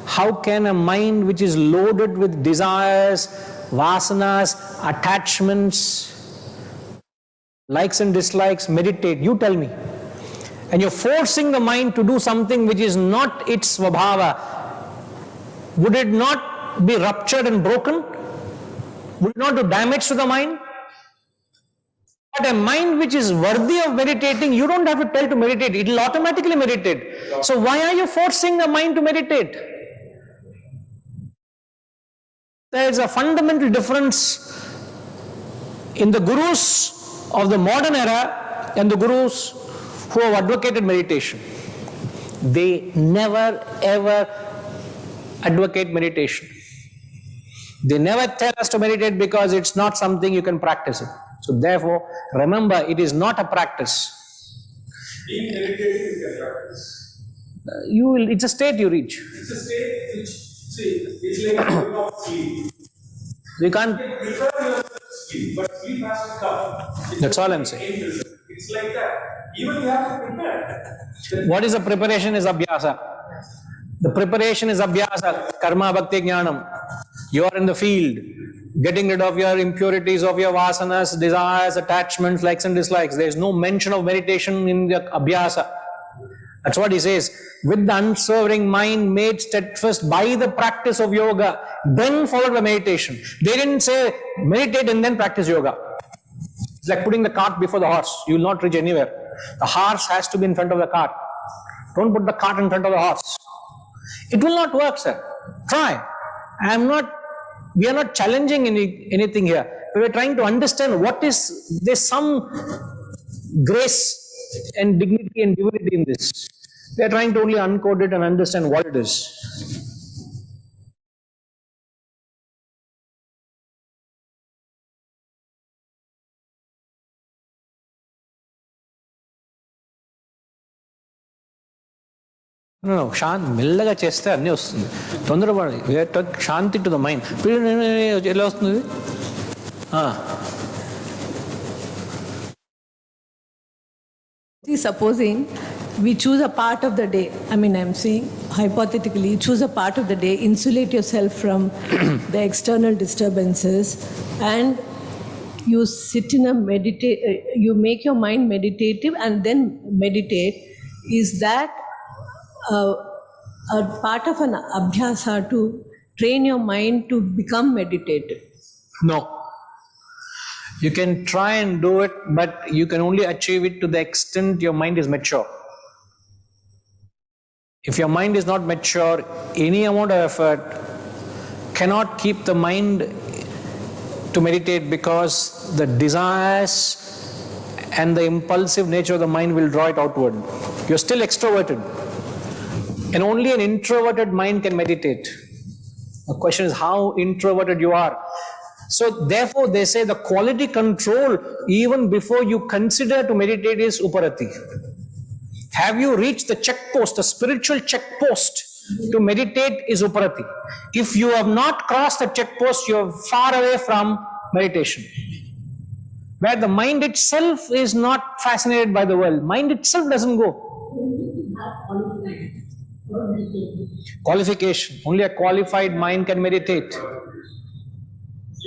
How can a mind which is loaded with desires, vasanas, attachments, likes and dislikes, meditate, you tell me. And you're forcing the mind to do something which is not its svabhava. Would it not be ruptured and broken? Would it not do damage to the mind? But a mind which is worthy of meditating, you don't have to tell to meditate, it will automatically meditate. So why are you forcing the mind to meditate? There is a fundamental difference in the gurus of the modern era and the gurus who have advocated meditation. They never ever advocate meditation. They never tell us to meditate because it's not something you can practice it. So therefore, remember, it is not a practice. Being meditating is a practice. It's a state you reach. It's a state which, see, it's like going off sleep. You can't. You can prepare yourself to sleep, but sleep has to come. That's all I'm saying. It's like that. Even you have to prepare. What is the preparation is abhyasa. The preparation is abhyasa, karma, bhakti, jnanam. You are in the field, getting rid of your impurities, of your vasanas, desires, attachments, likes and dislikes. There is no mention of meditation in the abhyasa. That's what he says. With the unswerving mind made steadfast by the practice of yoga, then followed by meditation. They didn't say meditate and then practice yoga. It's like putting the cart before the horse. You will not reach anywhere. The horse has to be in front of the cart. Don't put the cart in front of the horse. It will not work, sir. Try. We are not challenging anything here. We are trying to understand there's some grace and dignity and divinity in this. We are trying to only uncode it and understand what it is. No, మెల్లగా చేస్తే అన్నీ వస్తుంది. తొందరపడి శాంతి to the mind. ఎలా వస్తుంది? Supposing we choose a part of the day, I'm saying hypothetically, choose a part of the day, insulate yourself from the external disturbances, and you sit in you make your mind meditative and then meditate. Is that a part of an abhyasa to train your mind to become meditative? No. You can try and do it, but you can only achieve it to the extent your mind is mature. If your mind is not mature, any amount of effort cannot keep the mind to meditate, because the desires and the impulsive nature of the mind will draw it outward. You're still extroverted. And only an introverted mind can meditate. The question is how introverted you are. So therefore they say the quality control even before you consider to meditate is uparati. Have you reached the checkpost, the spiritual checkpost to meditate is uparati. If you have not crossed the checkpost, you are far away from meditation. Where the mind itself is not fascinated by the world. Mind itself doesn't go. Qualification. Only a qualified mind can meditate.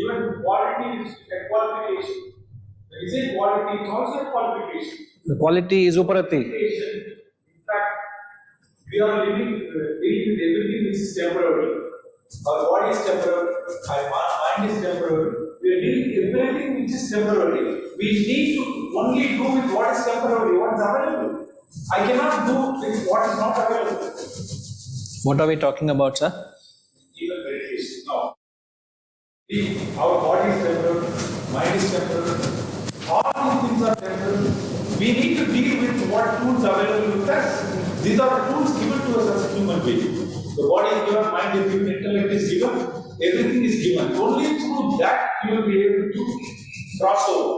Even quality is a qualification. When you say quality, it's also a qualification. The quality is uparati. In fact, we are living with everything which is temporary. Our body is temporary, our mind is temporary. We are dealing with everything which is temporary. We need to only do with what is temporary, what is available. I cannot do with what is not available. What are we talking about, sir? Even meditation. No. Our body is temporary, mind is temporary. All these things are temporary. We need to deal with what tools are available with us. These are the tools given to us as a human being. The body is given, mind is given, intellect is given, everything is given. Only through that you will be able to cross over.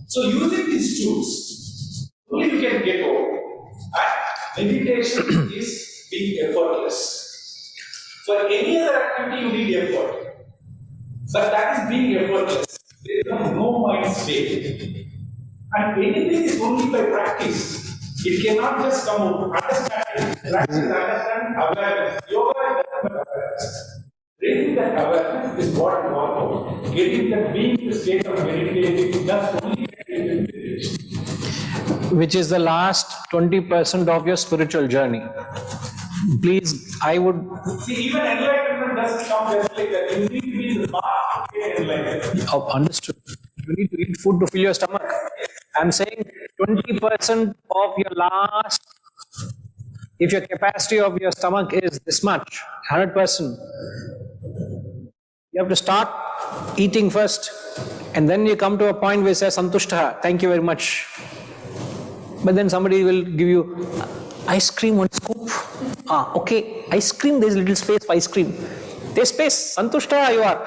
So using these tools, only you can get over. And meditation is being effortless. For any other activity you need effort. But that is being effortless. There is no mind state. And anything is only by practice. It cannot just come out. Understanding. Practice, understanding, awareness. Yoga is nothing but awareness. Raising that awareness is what you want to. Getting that being in the state of meditating, that's only meditation. which is the last 20% of your spiritual journey. Please, I would. See, even enlightenment doesn't come just like that. You need to be in the path to get enlightened. Oh, understood. You need to eat food to fill your stomach. I'm saying 20% of your last, if your capacity of your stomach is this much, 100%, you have to start eating first, and then you come to a point where you say, Santushta, thank you very much. But then somebody will give you ice cream, one scoop. Ah, okay, ice cream, there's little space for ice cream. There's space, Santushta you are.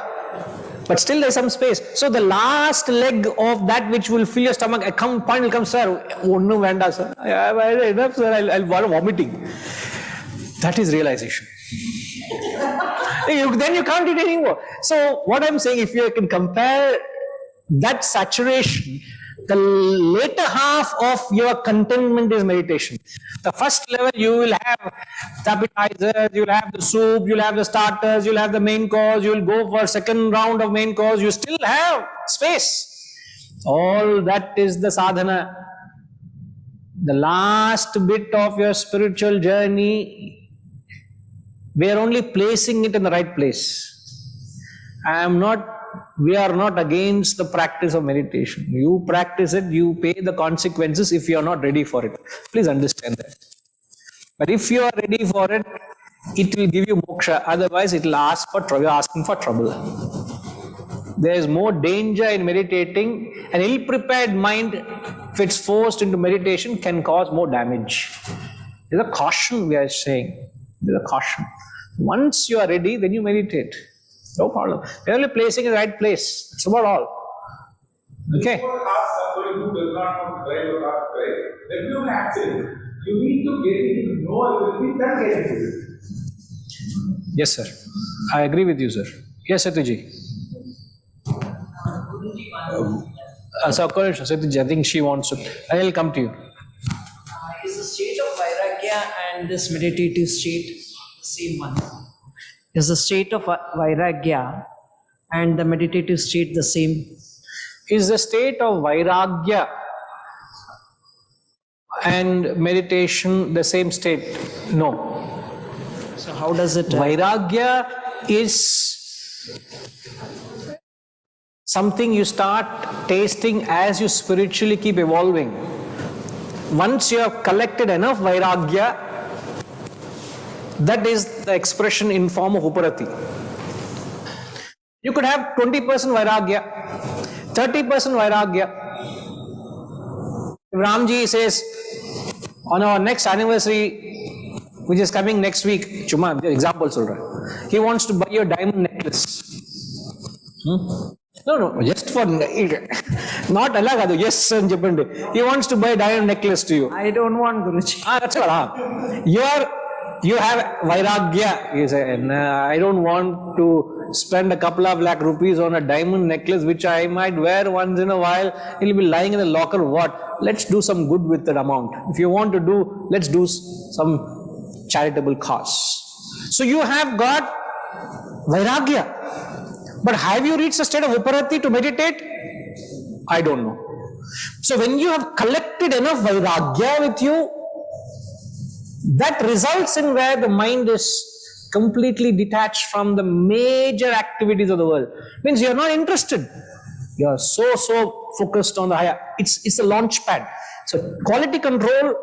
But still there's some space. So the last leg of that which will fill your stomach, a point will come, sir, oh no, vanda, sir. Enough, sir, I'll vomiting. That is realization. Then you can't eat anymore. So what I'm saying, if you can compare that saturation, the later half of your contentment is meditation. The first level you will have the appetizers, you'll have the soup, you'll have the starters, you'll have the main course, you'll go for second round of main course, you still have space. All that is the sadhana. The last bit of your spiritual journey, we are only placing it in the right place. We are not against the practice of meditation. You practice it, you pay the consequences if you are not ready for it. Please understand that. But if you are ready for it, it will give you moksha. Otherwise, it will ask for trouble. You're asking for trouble. There is more danger in meditating. An ill-prepared mind, if it's forced into meditation, can cause more damage. There's a caution we are saying. There's a caution. Once you are ready, then you meditate. No problem. You're only placing in the right place. That's about all. Okay? Before ask somebody who does not know to drive or not to drive, when you have an accident, you need to get into know everything, then get into it. Yes, sir. I agree with you, sir. Yes, Setuji. Setuji, I think she wants to. I will come to you. Is the state of Vairagya and this meditative state the same one? Is the state of Vairagya and the meditative state the same? Is the state of Vairagya and meditation the same state? No. So how does it... Vairagya is something you start tasting as you spiritually keep evolving. Once you have collected enough Vairagya, that is the expression in form of Uparati. You could have 20% Vairagya, 30% Vairagya. If Ramji says, on our next anniversary, which is coming next week, Chuma, example solra, he wants to buy you a diamond necklace. No, just for, not alagadu, yes, he wants to buy a diamond necklace to you. I don't want, Guruji. That's all. You have Vairagya. You say, I don't want to spend a couple of lakh rupees on a diamond necklace which I might wear once in a while. It will be lying in the locker. What? Let's do some good with that amount. If you want to do, let's do some charitable cause. So you have got Vairagya. But have you reached a state of Uparati to meditate? I don't know. So when you have collected enough Vairagya with you, that results in where the mind is completely detached from the major activities of the world. Means you are not interested. You are so focused on the higher. It's a launch pad. So quality control,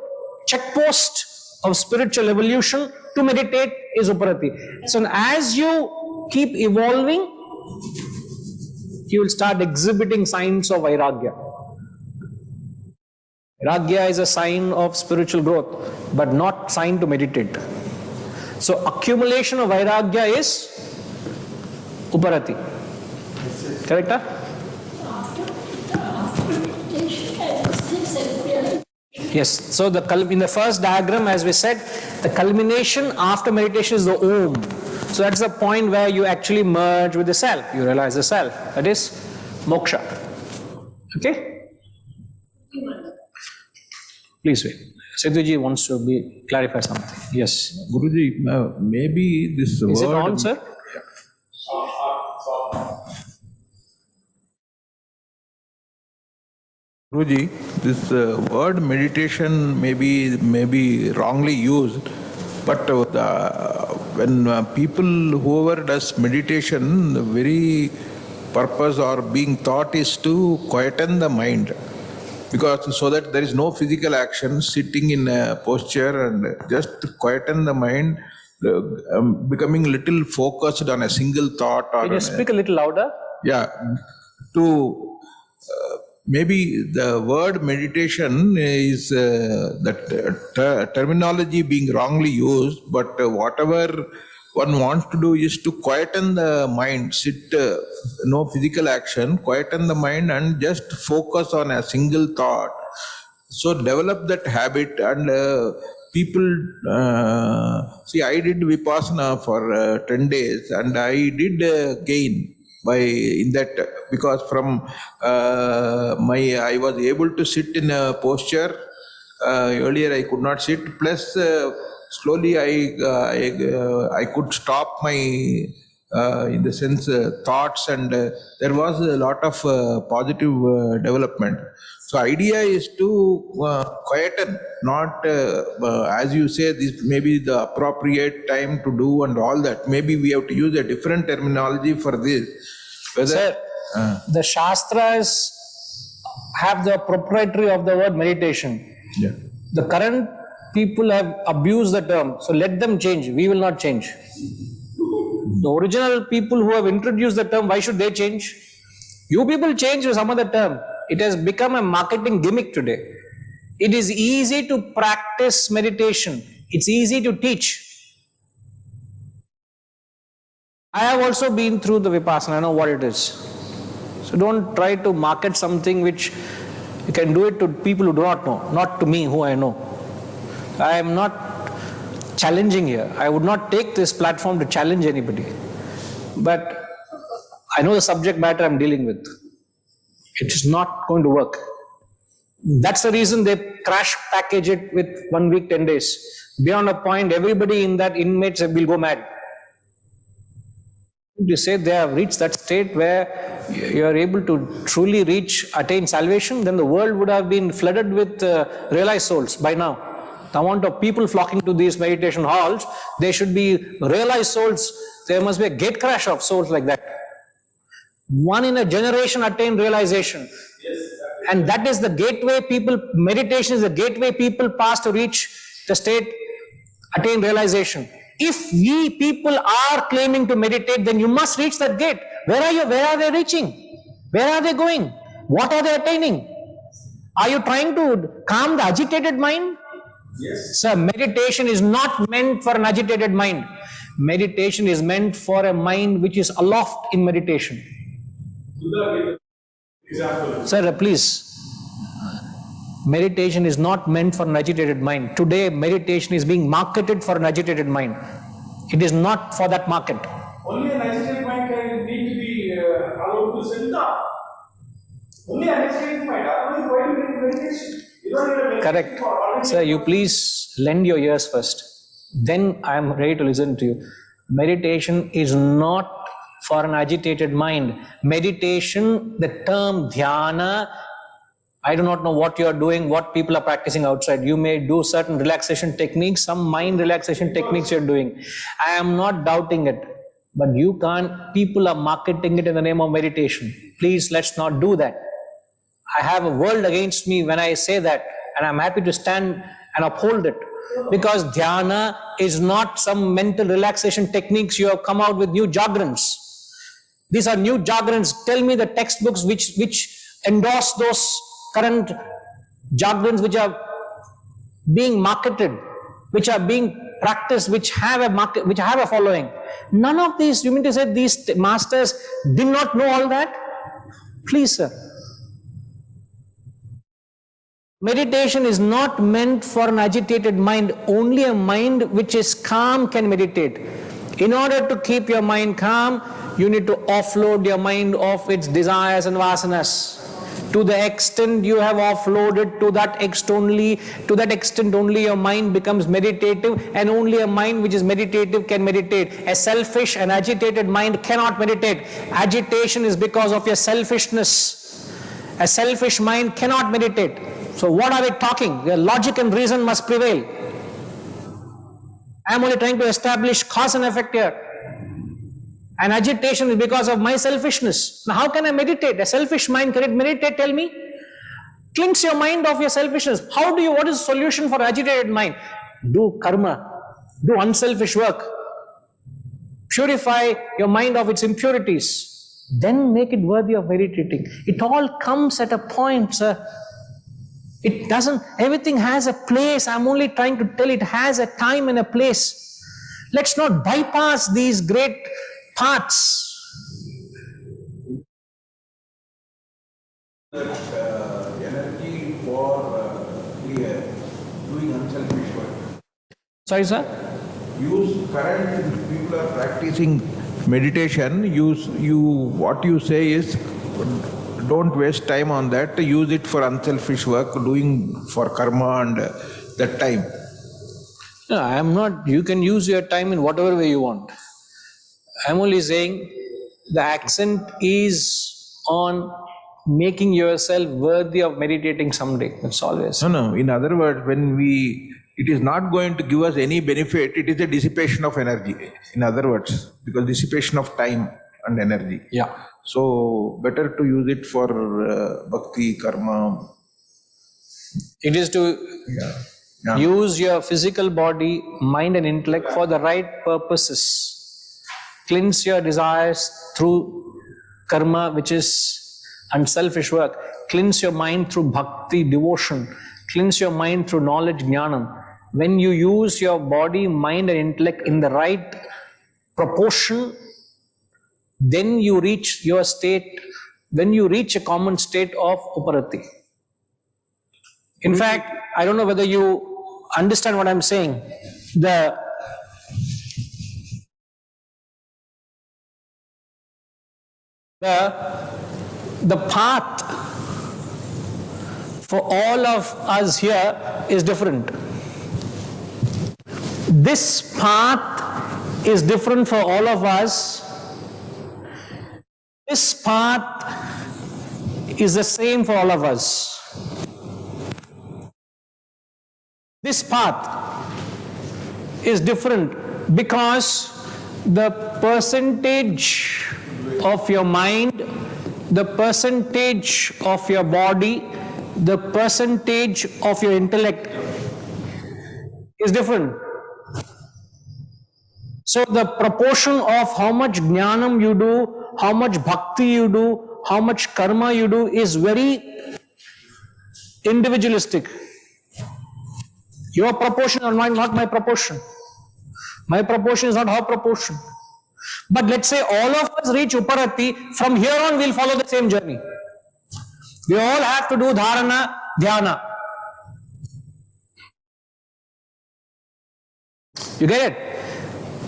checkpost of spiritual evolution to meditate is Uparati. So as you keep evolving, you will start exhibiting signs of Vairagya. Vairagya is a sign of spiritual growth, but not sign to meditate. So accumulation of Vairagya is Uparati. Correct? Yes. So in the first diagram, as we said, the culmination after meditation is the Om. So that's the point where you actually merge with the self. You realize the self. That is moksha. Okay? Please wait. Setuji wants to clarify something. Yes. Guruji, maybe this Is word... it on, sir? Guruji, this word meditation may be wrongly used, but when people, whoever does meditation, the very purpose or being thought is to quieten the mind, because so that there is no physical action, sitting in a posture and just quieten the mind, becoming little focused on a single thought. Or Can you speak a little louder? Yeah, to maybe the word meditation is that terminology being wrongly used, but whatever one wants to do is to quieten the mind, sit, no physical action, quieten the mind and just focus on a single thought. So develop that habit, and people see, I did Vipassana for 10 days and I did gain by in that, because from I was able to sit in a posture. Earlier I could not sit, plus slowly I could stop my in the sense thoughts, and there was a lot of positive development. So idea is to quieten, not as you say, this may be the appropriate time to do and all that. Maybe we have to use a different terminology for this. Whether, Sir, the Shastras have the proprietary of the word meditation. Yeah. The current people have abused the term, so let them change. We will not change. The original people who have introduced the term, why should they change? You people change with some other term. It has become a marketing gimmick today. It is easy to practice meditation. It's easy to teach. I have also been through the Vipassana, I know what it is. So don't try to market something which you can do it to people who do not know, not to me who I know. I am not challenging here. I would not take this platform to challenge anybody. But I know the subject matter I'm dealing with. It is not going to work. That's the reason they crash package it with 1 week, 10 days. Beyond a point, everybody in that inmates will go mad. You say they have reached that state where you are able to truly attain salvation, then the world would have been flooded with realized souls by now. The amount of people flocking to these meditation halls, they should be realized souls. There must be a gate crash of souls like that. One in a generation attain realization. And that is the gateway people, meditation is the gateway people pass to reach the state, attain realization. If we people are claiming to meditate, then you must reach that gate. Where are you? Where are they reaching? Where are they going? What are they attaining? Are you trying to calm the agitated mind? Yes. Sir, meditation is not meant for an agitated mind. Meditation is meant for a mind which is aloft in meditation. Example. Sir, please. Meditation is not meant for an agitated mind. Today, meditation is being marketed for an agitated mind. It is not for that market. Only an agitated mind can need to be allowed to sit down. Only an agitated mind. Otherwise, why do you need meditation? You don't need a meditation. Correct. Sir, you please lend your ears first. Then I am ready to listen to you. Meditation is not for an agitated mind. Meditation, the term dhyana, I do not know what you are doing, what people are practicing outside. You may do certain relaxation techniques, some mind relaxation techniques you are doing. I am not doubting it. But you can't, people are marketing it in the name of meditation. Please, let's not do that. I have a world against me when I say that, and I'm happy to stand and uphold it. Because dhyana is not some mental relaxation techniques you have come out with new jargons. These are new jargons. Tell me the textbooks which endorse those current jargons which are being marketed, which are being practiced, which have a market, which have a following. None of these, you mean to say these masters did not know all that? Please, sir. Meditation is not meant for an agitated mind. Only a mind which is calm can meditate. In order to keep your mind calm, you need to offload your mind of its desires and vasanas. To the extent you have offloaded, to that extent only your mind becomes meditative, and only a mind which is meditative can meditate. A selfish and agitated mind cannot meditate. Agitation is because of your selfishness. A selfish mind cannot meditate. So what are we talking? The logic and reason must prevail. I am only trying to establish cause and effect here. And agitation is because of my selfishness. Now how can I meditate? A selfish mind, can it meditate? Tell me. Cleanse your mind of your selfishness. What is the solution for agitated mind? Do karma. Do unselfish work. Purify your mind of its impurities. Then make it worthy of meditating. It all comes at a point, sir. It doesn't, everything has a place. I'm only trying to tell it has a time and a place. Let's not bypass these great paths. Energy for doing unselfish work. Sorry, sir? Use current people are practicing meditation. What you say is don't waste time on that. Use it for unselfish work, doing for karma and that time. No, I am not. You can use your time in whatever way you want. I'm only saying the accent is on making yourself worthy of meditating someday. That's always. No. In other words, it is not going to give us any benefit. It is a dissipation of energy. In other words, because dissipation of time and energy. Yeah. So better to use it for bhakti, karma. It is to use your physical body, mind and intellect for the right purposes. Cleanse your desires through karma, which is unselfish work. Cleanse your mind through bhakti, devotion. Cleanse your mind through knowledge, jnanam. When you use your body, mind and intellect in the right proportion, then you reach your state, when you reach a common state of uparati. In fact, I don't know whether you understand what I'm saying. The path for all of us here is different. This path is different for all of us. This path is the same for all of us. This path is different because the percentage of your mind, the percentage of your body, the percentage of your intellect is different. So the proportion of how much jnanam you do, how much bhakti you do, how much karma you do is very individualistic. Your proportion is not my proportion. My proportion is not her proportion. But let's say all of us reach uparati, from here on we'll follow the same journey. We all have to do dharana, dhyana. You get it?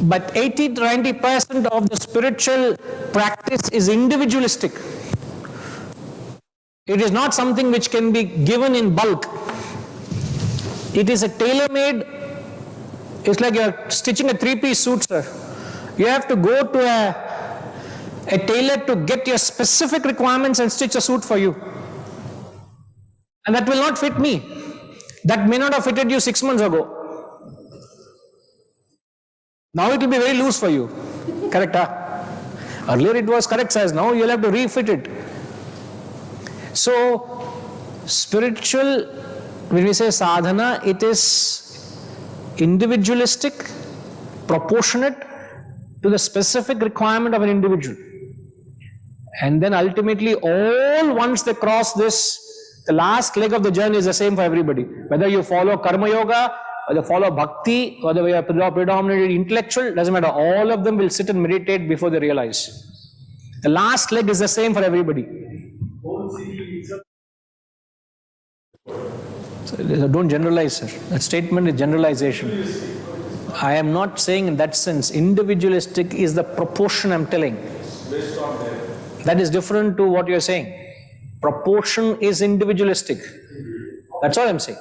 But 80-90% of the spiritual practice is individualistic. It is not something which can be given in bulk. It is a tailor-made, it's like you're stitching a 3-piece suit, sir. You have to go to a tailor to get your specific requirements and stitch a suit for you. And that will not fit me. That may not have fitted you 6 months ago. Now it will be very loose for you. Correct, huh? Earlier it was correct size, now you'll have to refit it. So, spiritual, when we say sadhana, it is individualistic, proportionate to the specific requirement of an individual. And then ultimately, all once they cross this, the last leg of the journey is the same for everybody. Whether you follow karma yoga, whether you follow bhakti, whether you are predominantly intellectual, doesn't matter. All of them will sit and meditate before they realize. The last leg is the same for everybody. So don't generalize, sir. That statement is generalization. I am not saying in that sense. Individualistic is the proportion I'm telling. That is different to what you're saying. Proportion is individualistic. That's all I'm saying.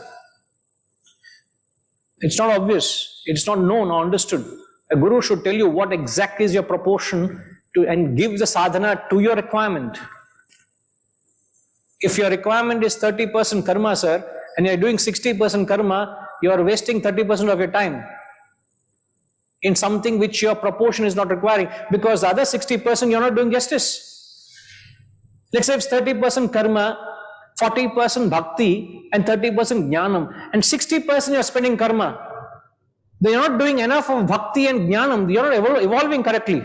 It's not obvious. It's not known or understood. A guru should tell you what exactly is your proportion to and give the sadhana to your requirement. If your requirement is 30% karma, sir, and you're doing 60% karma, you are wasting 30% of your time in something which your proportion is not requiring, because the other 60% you're not doing justice. Let's say it's 30% karma, 40% bhakti, and 30% jnanam, and 60% you're spending karma. Then you're not doing enough of bhakti and jnanam, you're not evolving correctly.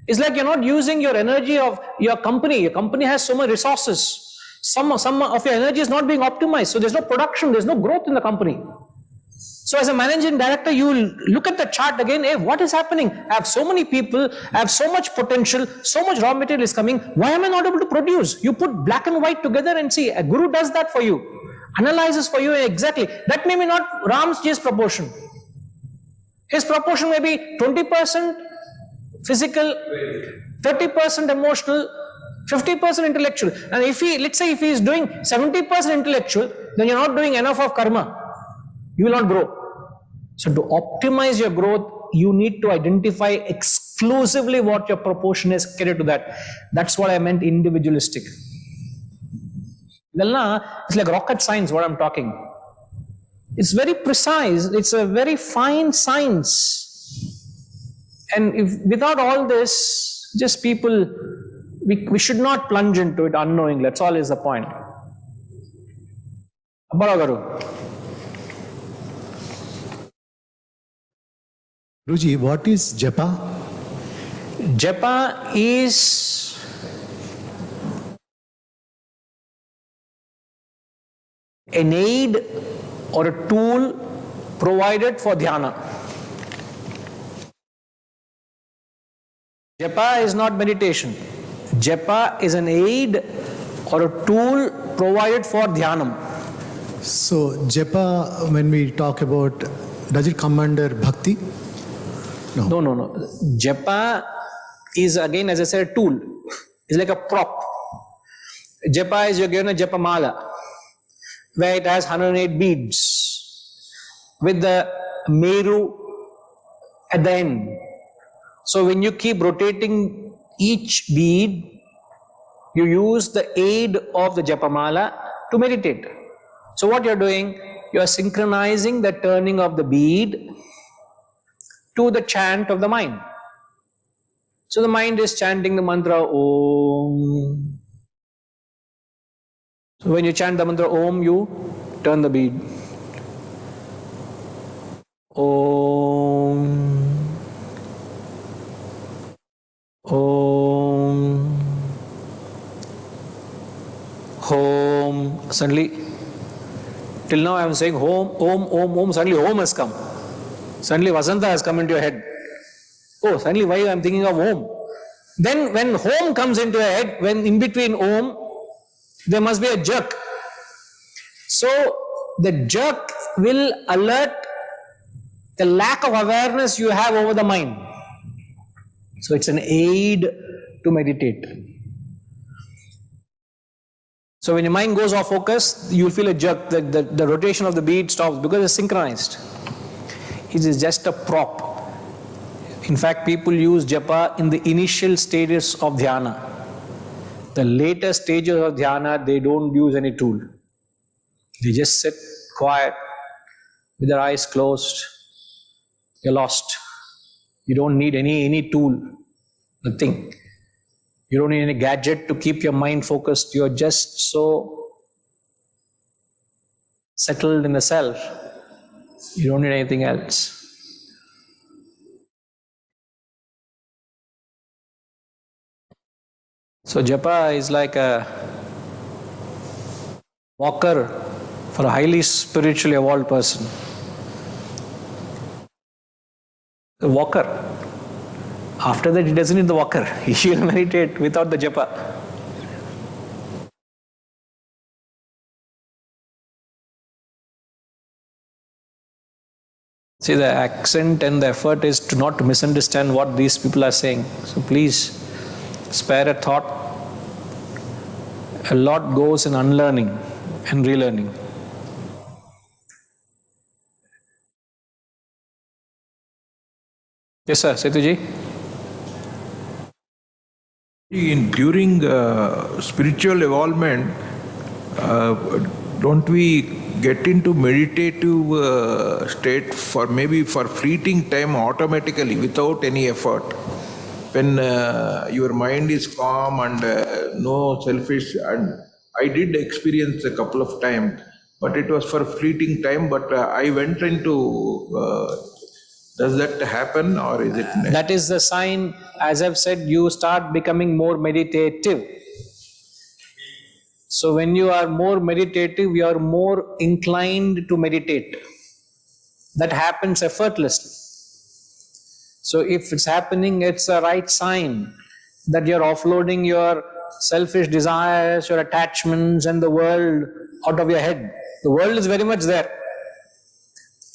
It's like you're not using your energy of your company. Your company has so much resources. Some of your energy is not being optimized. So there's no production, there's no growth in the company. So as a managing director, you will look at the chart again. Hey, what is happening? I have so many people, I have so much potential, so much raw material is coming. Why am I not able to produce? You put black and white together and see. A guru does that for you. Analyzes for you exactly. That may be not Ram's proportion. His proportion may be 20% physical, 30% emotional, 50% intellectual. And let's say if he is doing 70% intellectual, then you're not doing enough of karma. You will not grow. So to optimize your growth, you need to identify exclusively what your proportion is, cater to that. That's what I meant individualistic. It's like rocket science, what I'm talking. It's very precise, it's a very fine science. And without all this, just people, we should not plunge into it unknowingly. That's all is the point. Abbaragaru. Guruji, what is japa? Japa is an aid or a tool provided for dhyana. Japa is not meditation. Japa is an aid or a tool provided for dhyanam. So, japa, when we talk about, does it come under bhakti? No. Japa is, again, as I said, a tool. It's like a prop. Japa is, you're given a japa mala, where it has 108 beads with the meru at the end. So when you keep rotating each bead, you use the aid of the japamala to meditate. So what you're doing, you are synchronizing the turning of the bead to the chant of the mind. So the mind is chanting the mantra Om. So when you chant the mantra Om, you turn the bead. Om. Om. Home. Suddenly, till now I am saying Om, Om, Om, Om. Suddenly Om has come. Suddenly Vasanta has come into your head. Oh, suddenly why I am thinking of Om? Then when Om comes into your head, when in between Om, there must be a jerk. So the jerk will alert the lack of awareness you have over the mind. So it's an aid to meditate. So when your mind goes off focus, you'll feel a jerk. The rotation of the bead stops because it's synchronized. It is just a prop. In fact, people use japa in the initial stages of dhyana. The later stages of dhyana, they don't use any tool. They just sit quiet with their eyes closed. You're lost. You don't need any tool, nothing. You don't need any gadget to keep your mind focused. You're just so settled in the self. You don't need anything else. So japa is like a walker for a highly spiritually evolved person. The walker. After that, he doesn't need the walker. He will meditate without the japa. See, the accent and the effort is to not to misunderstand what these people are saying. So please spare a thought. A lot goes in unlearning and relearning. Yes, sir, Setuji. During spiritual evolvement, don't we get into meditative state for maybe for fleeting time automatically without any effort? When your mind is calm and no selfish, and I did experience a couple of times, but it was for fleeting time. But I went into. Does that happen, or is it? That is the sign, as I've said, you start becoming more meditative. So when you are more meditative, you are more inclined to meditate. That happens effortlessly. So if it's happening, it's a right sign that you're offloading your selfish desires, your attachments and the world out of your head. The world is very much there.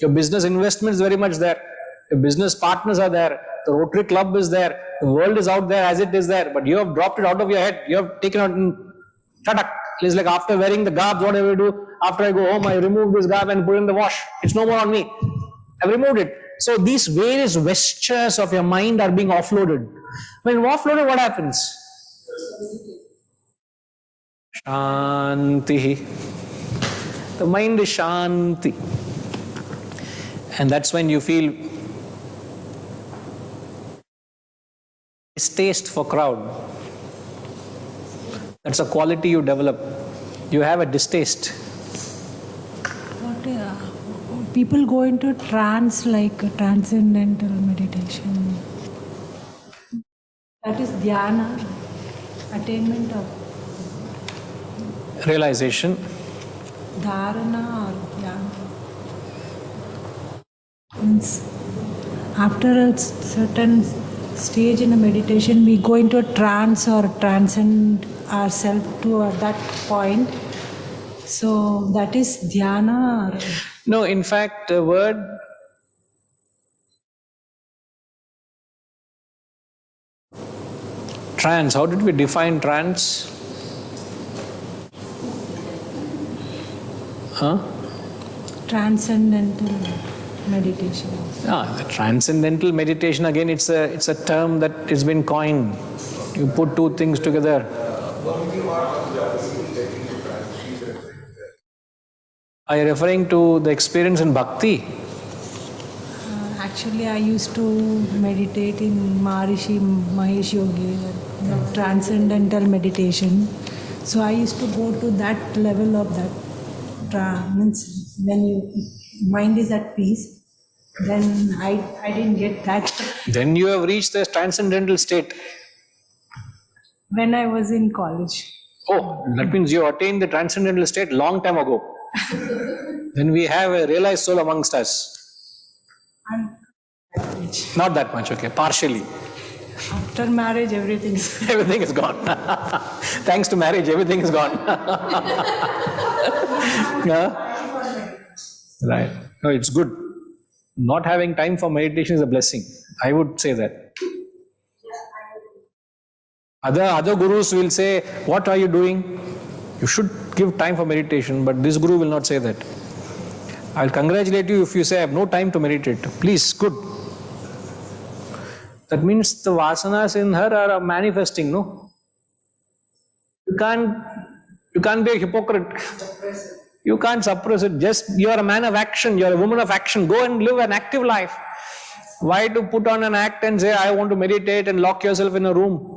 Your business investment is very much there. Your business partners are there. The Rotary Club is there. The world is out there as it is there. But you have dropped it out of your head. You have taken out in tatak. It's like after wearing the garb, what I will do, after I go home, I remove this garb and put it in the wash. It's no more on me. I've removed it. So these various vestures of your mind are being offloaded. When offloaded, what happens? Shanti. The mind is Shanti. And that's when you feel distaste for crowd. That's a quality you develop. You have a distaste. People go into trance like transcendental meditation. That is dhyana, attainment of Realization. dharana or dhyana. Means after a certain stage in a meditation, we go into a trance or transcend ourselves to that point. So that is dhyana. No, in fact, the word trance, how did we define trance? Transcendental meditation. The transcendental meditation, again, it's a term that has been coined. You put two things together. Are you referring to the experience in bhakti? Actually, I used to meditate in Maharishi Mahesh Yogi, transcendental meditation. So I used to go to that level of that trance. When your mind is at peace, then I didn't get that. Then you have reached the transcendental state. When I was in college. Oh, that means you attained the transcendental state long time ago. Then we have a realized soul amongst us. Not that much, okay, partially. After marriage, everything is Everything is gone. Thanks to marriage, everything is gone. Right. No, it's good. Not having time for meditation is a blessing. I would say that. Other gurus will say, what are you doing? You should give time for meditation, but this guru will not say that. I'll congratulate you if you say, I have no time to meditate. Please, good. That means the vasanas in her are manifesting, no? You can't be a hypocrite. You can't suppress it. Just, you are a man of action, you are a woman of action. Go and live an active life. Why to put on an act and say, I want to meditate and lock yourself in a room?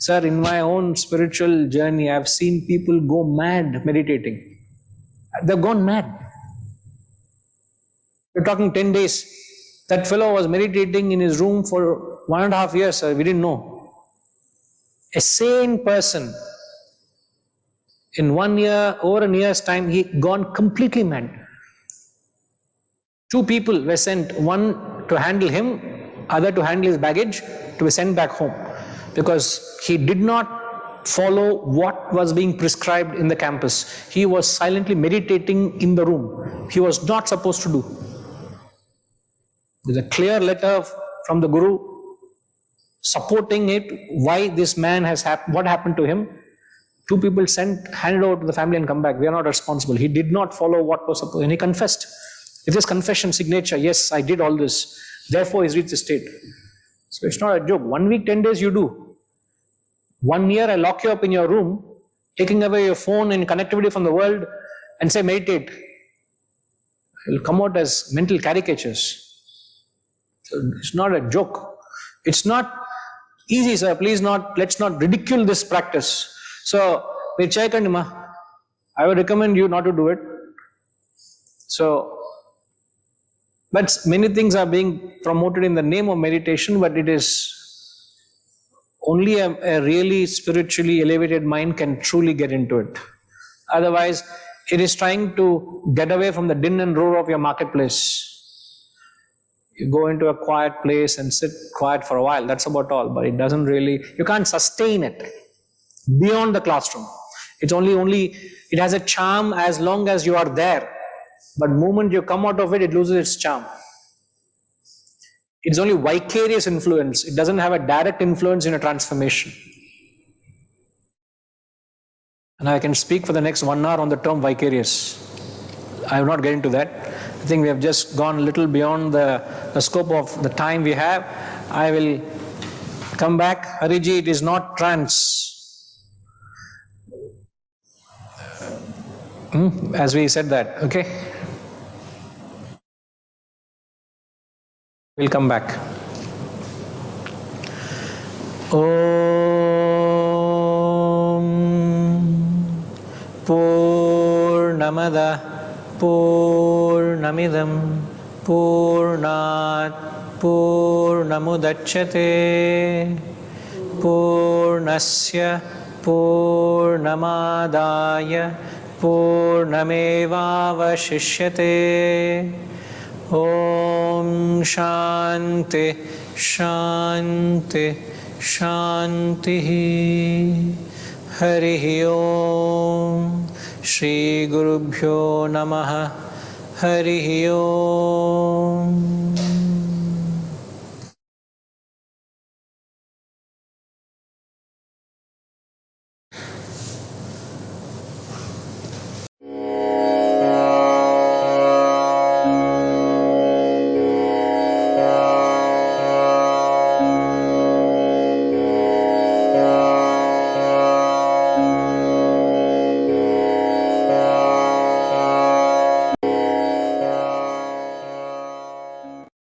Sir, in my own spiritual journey, I've seen people go mad meditating. They've gone mad. We're talking 10 days. That fellow was meditating in his room for 1.5 years, sir. We didn't know. A sane person, in 1 year, over a year's time, he gone completely mad. 2 people were sent, one to handle him, other to handle his baggage, to be sent back home. Because he did not follow what was being prescribed in the campus. He was silently meditating in the room. He was not supposed to do. There's a clear letter from the Guru supporting it, why this man has what happened to him. 2 people handed over to the family and come back. We are not responsible. He did not follow what was supposed, and he confessed. It is confession signature. Yes, I did all this. Therefore, he's reached the state. So it's not a joke. 1 week, 10 days you do. 1 year I lock you up in your room, taking away your phone and connectivity from the world, and say meditate. It'll come out as mental caricatures. It's not a joke. It's not easy, sir. Please let's not ridicule this practice. So, I would recommend you not to do it. So, but many things are being promoted in the name of meditation, but it is only a really spiritually elevated mind can truly get into it. Otherwise, it is trying to get away from the din and roar of your marketplace. You go into a quiet place and sit quiet for a while, that's about all, but it doesn't really, you can't sustain it beyond the classroom. It's only, it has a charm as long as you are there, but the moment you come out of it, it loses its charm. It's only vicarious influence, it doesn't have a direct influence in a transformation. And I can speak for the next 1 hour on the term vicarious. I will not get into that. I think we have just gone a little beyond the scope of the time we have. I will come back. Hariji, it is not trance. As we said that, okay? We'll come back. Purnamada Purnamidam Purnat Purnamudachyate Purnasya Purnamadaya Purnamevavashishyate. Om Shanti Shanti Shanti. Harihi Om. Shri Gurubhyo Namaha. Harihi Om.